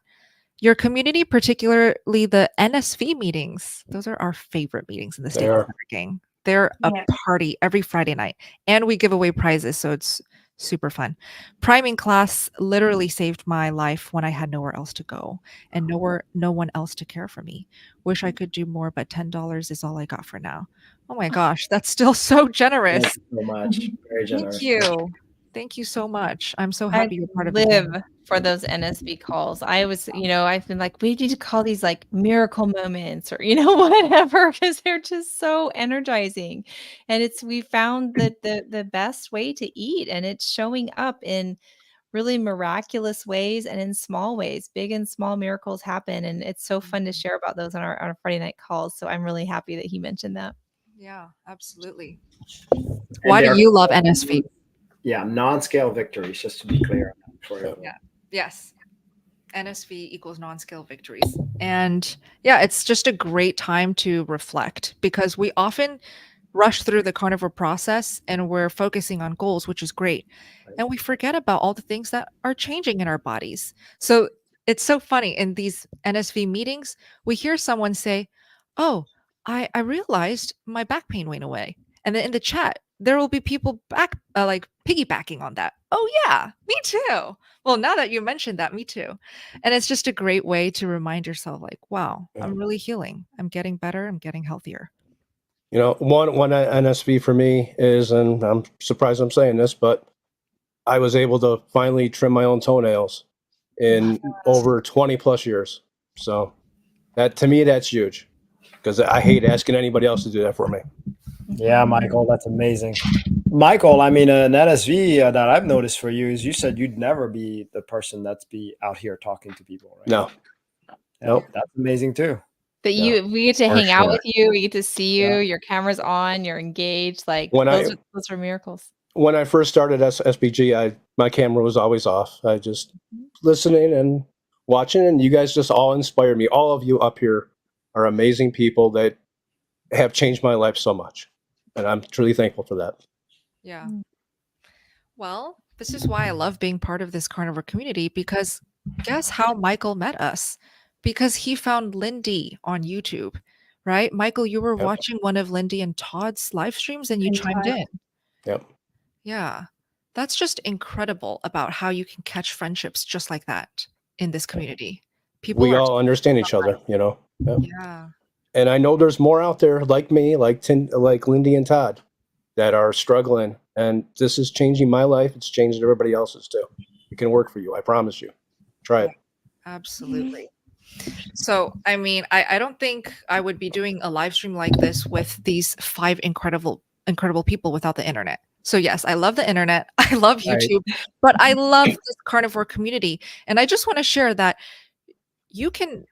Your community, particularly the NSV meetings, those are our favorite meetings in the They State are. Gang. They're a Yeah. party every Friday night, and we give away prizes, so it's super fun. Priming class literally saved my life when I had nowhere else to go and no one else to care for me. Wish I could do more, but $10 is all I got for now. Oh my gosh, that's still so generous. Thank you so much. Very generous. Thank you. Thank you so much. I'm so I happy you're part of the live team. for those NSB calls. I was, I've been like, we need to call these like miracle moments or, whatever, because they're just so energizing. And we found that the best way to eat, and it's showing up in really miraculous ways and in small ways. Big and small miracles happen. And it's so fun to share about those on our Friday night calls. So I'm really happy that he mentioned that. Yeah, absolutely. And Why do they're- you love NSV? Yeah, non-scale victories, just to be clear for you. Yeah. Yes. NSV equals non-scale victories. And yeah, it's just a great time to reflect because we often rush through the carnivore process and we're focusing on goals, which is great. And we forget about all the things that are changing in our bodies. So it's so funny in these NSV meetings, we hear someone say, "Oh, I realized my back pain went away." And then in the chat, there will be people back like piggybacking on that. Oh yeah, me too. Well, now that you mentioned that, me too. And it's just a great way to remind yourself, like, wow, I'm really healing. I'm getting better. I'm getting healthier. One NSV for me is, and I'm surprised I'm saying this, but I was able to finally trim my own toenails in over 20 plus years. So that to me, that's huge because I hate asking anybody else to do that for me. Yeah, Michael, that's amazing. Michael, I mean, an NSV that I've noticed for you is you said you'd never be the person that's be out here talking to people, right? No. Yeah, Nope. That's amazing too. That Yeah, we get to for hang out sure. with you, we get to see you, Yeah. your camera's on, you're engaged. Like When those are miracles. When I first started SBG, my camera was always off. I just listening and watching, and you guys just all inspired me. All of you up here are amazing people that have changed my life so much, and I'm truly thankful for that. Yeah. Well, this is why I love being part of this carnivore community because guess how Michael met us? Because he found Lindy on YouTube, right? Michael, you were Yep. watching one of Lindy and Todd's live streams and you And chimed Todd. in. Yep. Yeah. That's just incredible about how you can catch friendships just like that in this community. People We are all understand each other, Yep. yeah. And I know there's more out there like me, like Lindy and Todd, that are struggling. And this is changing my life. It's changed everybody else's too. It can work for you. I promise you. Try it. Absolutely. So, I mean, I don't think I would be doing a live stream like this with these 5 incredible people without the internet. So yes, I love the internet. I love Right. YouTube, but I love this carnivore community. And I just want to share that you can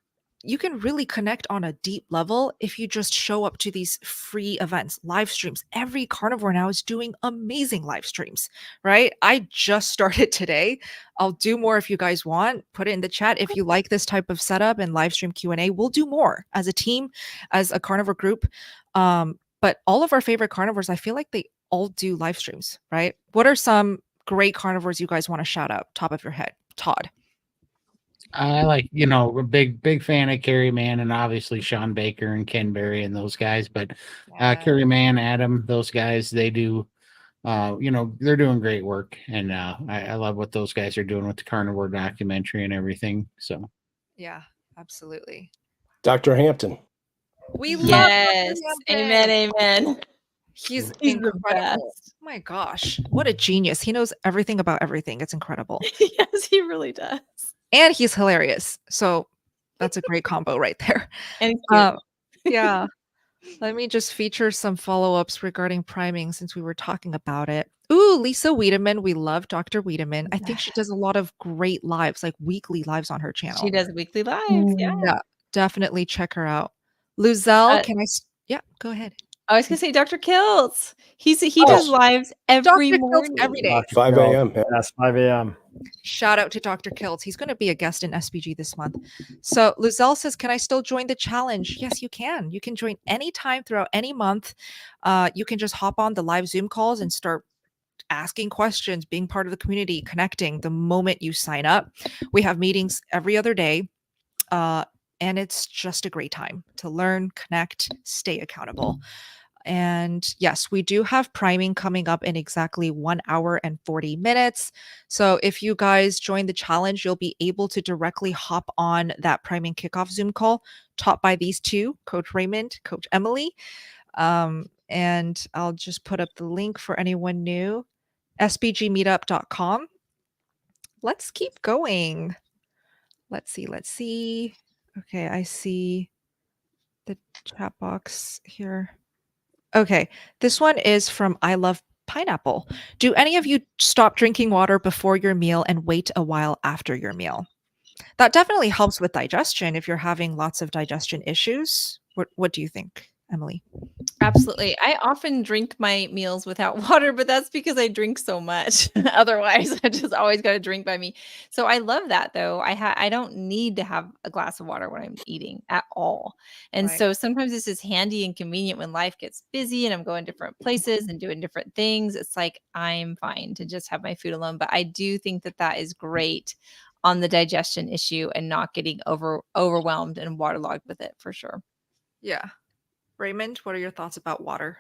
really connect on a deep level if you just show up to these free events, live streams. Every carnivore now is doing amazing live streams, right? I just started today. I'll do more if you guys want. Put it in the chat if you like this type of setup and live stream Q&A. We'll do more as a team, as a carnivore group. But all of our favorite carnivores, I feel like they all do live streams, right? What are some great carnivores you guys want to shout out? Top of your head, Todd. I like, a big fan of Kerry Man and obviously Sean Baker and Ken Berry and those guys. But Kerry Man, Adam, those guys, they do, they're doing great work. And I love what those guys are doing with the carnivore documentary and everything. So, yeah, absolutely. Dr. Hampton. We love Yes. Dr. Hampton. Amen. He's the incredible. best. Oh my gosh, what a genius. He knows everything about everything. It's incredible. Yes, he really does. And he's hilarious. So That's a great combo right there. And it's cute. Yeah. Let me just feature some follow-ups regarding priming since we were talking about it. Ooh, Lisa Wiedemann. We love Dr. Wiedemann. I think she does a lot of great lives, like weekly lives on her channel. She does weekly lives. Yeah. Yeah, definitely check her out. Luzelle, Uh, yeah, go ahead. I was gonna say Dr. Kiltz. He Oh, does lives every Dr. Kiltz morning. every day. Dr. 5 Phil. a.m. Yeah. Yes, 5 a.m. Shout out to Dr. Kiltz. He's going to be a guest in SBG this month. So Luzelle says, can I still join the challenge? Yes, you can. You can join anytime throughout any month. You can just hop on the live Zoom calls and start asking questions, being part of the community, connecting the moment you sign up. We have meetings every other day. And it's just a great time to learn, connect, stay accountable. And yes, we do have priming coming up in exactly 1 hour and 40 minutes. So if you guys join the challenge, you'll be able to directly hop on that priming kickoff Zoom call taught by these two, Coach Raymond, Coach Emily. And I'll just put up the link for anyone new, sbgmeetup.com. Let's keep going. Let's see. Okay, I see the chat box here. Okay, this one is from I Love Pineapple. Do any of you stop drinking water before your meal and wait a while after your meal? That definitely helps with digestion if you're having lots of digestion issues. What do you think, Emily? Absolutely. I often drink my meals without water, but that's because I drink so much. Otherwise, I just always got to drink by me. So I love that though. I don't need to have a glass of water when I'm eating at all. And Right. so sometimes this is handy and convenient when life gets busy and I'm going different places and doing different things. It's like I'm fine to just have my food alone, but I do think that that is great on the digestion issue and not getting overwhelmed and waterlogged with it for sure. Yeah. Raymond, what are your thoughts about water?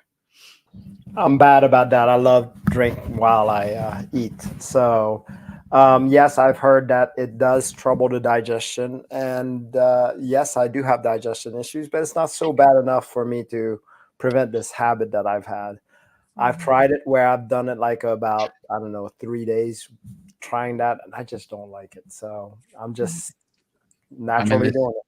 I'm bad about that. I love drink while I eat. So, yes, I've heard that it does trouble the digestion. And yes, I do have digestion issues, but it's not so bad enough for me to prevent this habit that I've had. I've tried it where I've done it like about, I don't know, 3 days trying that, and I just don't like it. So I'm just naturally doing it.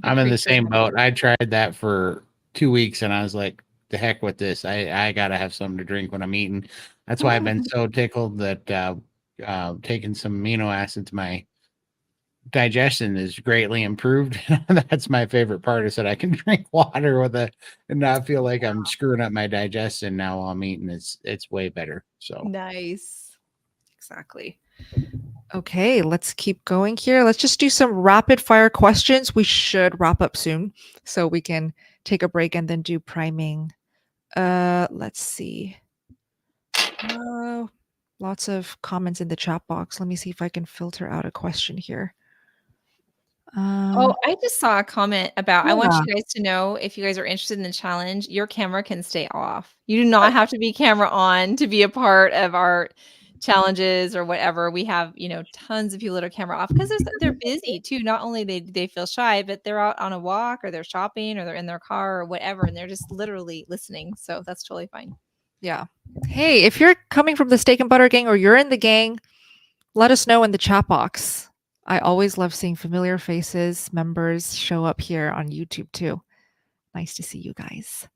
I'm in the same boat. I tried that for 2 weeks and I was like, the heck with this. I gotta have something to drink when I'm eating. That's why I've been so tickled that taking some amino acids, my digestion is greatly improved. That's my favorite part, is that I can drink water with it and not feel like I'm screwing up my digestion now while I'm eating. It's way better. So Nice. Exactly. Okay, let's keep going here. Let's just do some rapid fire questions. We should wrap up soon so we can take a break and then do priming. Let's see. Lots of comments in the chat box. Let me see if I can filter out a question here. Oh, I just saw a comment about, I want Yeah. you guys to know, if you guys are interested in the challenge, your camera can stay off. You do not have to be camera on to be a part of our challenges or whatever. We have, tons of people that are camera off because they're busy too. Not only they feel shy, but they're out on a walk or they're shopping or they're in their car or whatever, and they're just literally listening. So that's totally fine. Yeah. Hey, if you're coming from the Steak and Butter gang or you're in the gang, let us know in the chat box. I always love seeing familiar faces, members show up here on YouTube too. Nice to see you guys.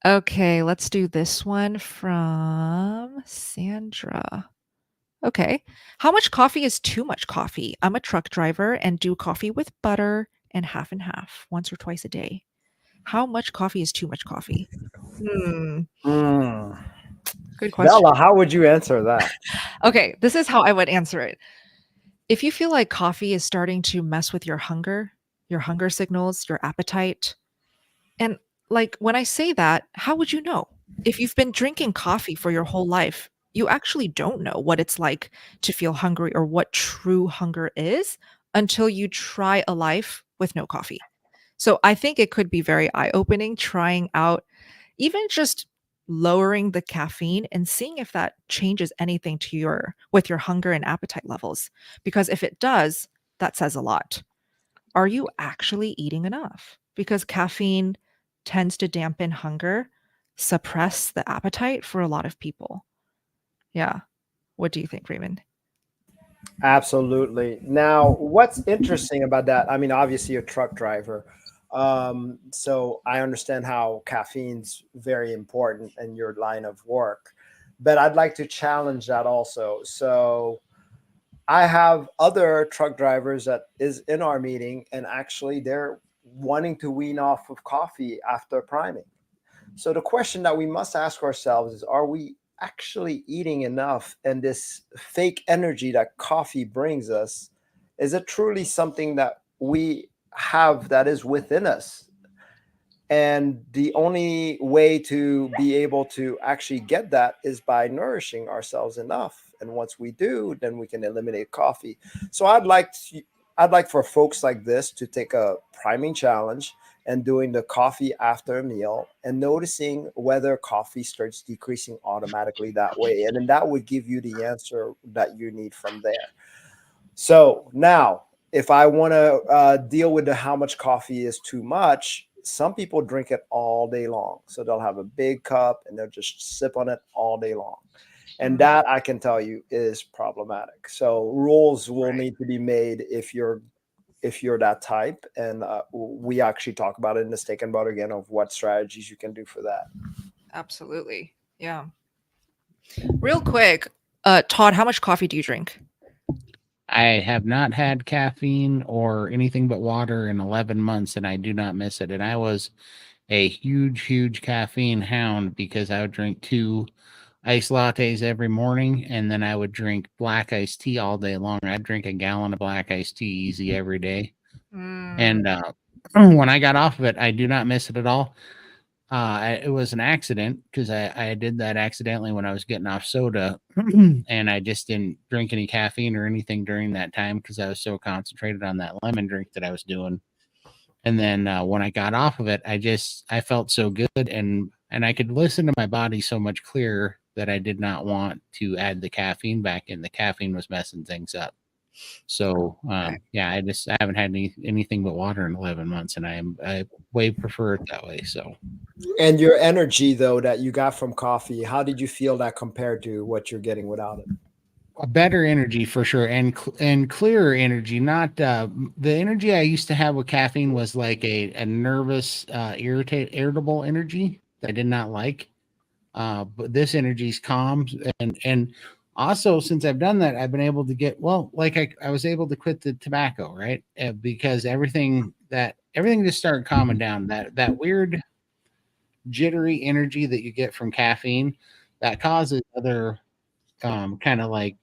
Okay, let's do this one from Sandra. Okay. How much coffee is too much coffee? I'm a truck driver and do coffee with butter and half, once or twice a day. How much coffee is too much coffee? Good question. Bella, how would you answer that? Okay, this is how I would answer it. If you feel like coffee is starting to mess with your hunger signals, your appetite, and like when I say that, how would you know? If you've been drinking coffee for your whole life, you actually don't know what it's like to feel hungry or what true hunger is until you try a life with no coffee. So I think it could be very eye-opening trying out even just lowering the caffeine and seeing if that changes anything with your hunger and appetite levels. Because if it does, that says a lot. Are you actually eating enough? Because caffeine tends to dampen hunger, suppress the appetite for a lot of people. Yeah. What do you think, Raymond? Absolutely. Now, what's interesting about that? I mean, obviously, you're a truck driver. So I understand how caffeine's very important in your line of work. But I'd like to challenge that also. So I have other truck drivers that is in our meeting, and actually they're wanting to wean off of coffee after priming. So the question that we must ask ourselves is, are we actually eating enough? And this fake energy that coffee brings us, is it truly something that we have that is within us? And the only way to be able to actually get that is by nourishing ourselves enough. And once we do, then we can eliminate coffee. So I'd like for folks like this to take a priming challenge and doing the coffee after a meal and noticing whether coffee starts decreasing automatically that way. And then that would give you the answer that you need from there. So now, if I want to deal with how much coffee is too much, some people drink it all day long. So they'll have a big cup and they'll just sip on it all day long. And that I can tell you is problematic. So rules will need to be made if you're that type. And we actually talk about it in the steak and butter again of what strategies you can do for that. Absolutely. Yeah. Real quick, Todd, how much coffee do you drink? I have not had caffeine or anything but water in 11 months, and I do not miss it. And I was a huge caffeine hound because I would drink 2 iced lattes every morning, and then I would drink black iced tea all day long. I'd drink a gallon of black iced tea easy every day. And when I got off of it, I do not miss it at all. It was an accident because I did that accidentally when I was getting off soda, and I just didn't drink any caffeine or anything during that time because I was so concentrated on that lemon drink that I was doing. And then when I got off of it, I felt so good, and I could listen to my body so much clearer that I did not want to add the caffeine back in. The caffeine was messing things up. So yeah, I haven't had anything but water in 11 months, and I way prefer it that way. So. And your energy though that you got from coffee, how did you feel that compared to what you're getting without it? A better energy for sure, and clearer energy. Not the energy I used to have with caffeine was like a nervous, irritable energy that I did not like. But this energy's calm, and also since I've done that, I've been able to get like I was able to quit the tobacco, right? Because everything just started calming down. That weird jittery energy that you get from caffeine that causes other kind of like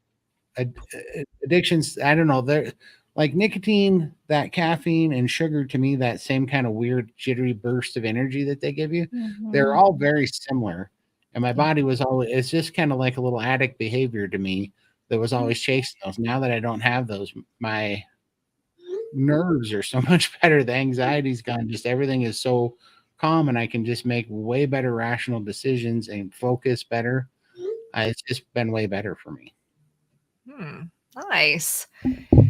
addictions. I don't know. They're like nicotine, that caffeine, and sugar. To me, that same kind of weird jittery burst of energy that they give you. They're all very similar. And my body was always, it's just kind of like a little addict behavior to me that was always chasing those. Now that I don't have those, my nerves are so much better. The anxiety's gone. Just everything is so calm, and I can just make way better rational decisions and focus better. It's just been way better for me. Nice.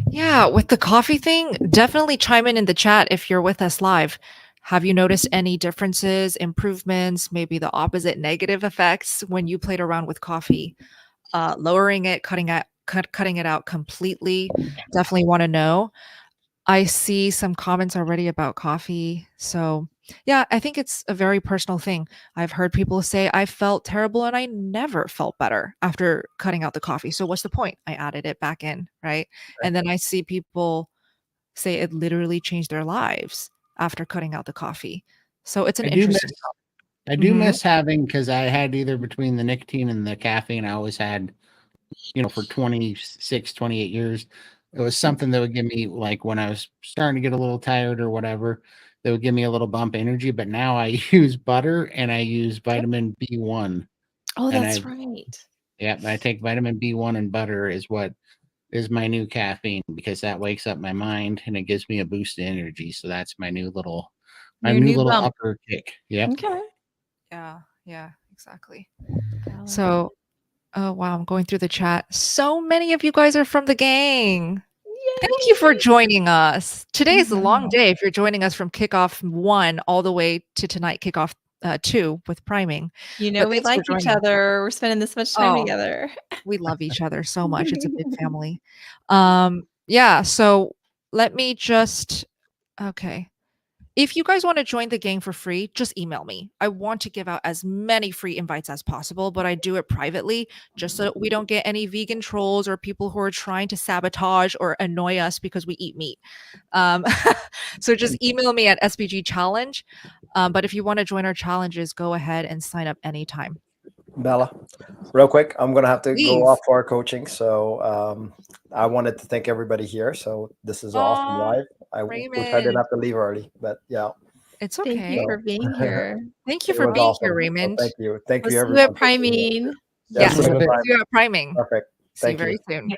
Yeah, with the coffee thing, definitely chime in the chat if you're with us live. Have you noticed any differences, improvements, maybe the opposite negative effects when you played around with coffee? Lowering it, cutting it out completely. Definitely want to know. I see some comments already about coffee. So yeah, I think it's a very personal thing. I've heard people say I felt terrible and I never felt better after cutting out the coffee. So what's the point? I added it back in, right? And then I see people say it literally changed their lives after cutting out the coffee. So it's an interesting topic. I do miss having, because I had either between the nicotine and the caffeine, I always had, for 26, 28 years, it was something that would give me, like when I was starting to get a little tired or whatever, that would give me a little bump energy. But now I use butter and I use vitamin B1. Oh, that's right. Yeah, I take vitamin B1 and butter is what is my new caffeine, because that wakes up my mind and it gives me a boost of energy. So that's my new little bump. upper kick. Yeah. Okay. Yeah, exactly. So, oh wow, I'm going through the chat. So many of you guys are from the gang. Yay. Thank you for joining us. Today's a long day if you're joining us from kickoff 1 all the way to tonight, kickoff too with priming. You know, But we thanks for like each joining. other. We're spending this much time Oh, together. we love each other so much. It's a big family. Yeah, so let me just okay. If you guys want to join the gang for free, just email me. I want to give out as many free invites as possible, but I do it privately just so we don't get any vegan trolls or people who are trying to sabotage or annoy us because we eat meat. So just email me at SBG Challenge. But if you want to join our challenges, go ahead and sign up anytime. Bella, real quick, I'm going to have to Please. go off for our coaching. So I wanted to thank everybody here. So this is awesome Aw, live. I wish I didn't Raymond. have to leave early, but yeah, It's Thank you okay. for being here. Thank you it for was being here, awesome. So Raymond. thank you. Thank We'll you, see you everyone. at priming. Yes, Yes, see see you at you at priming. Perfect. See you Thank you. very soon.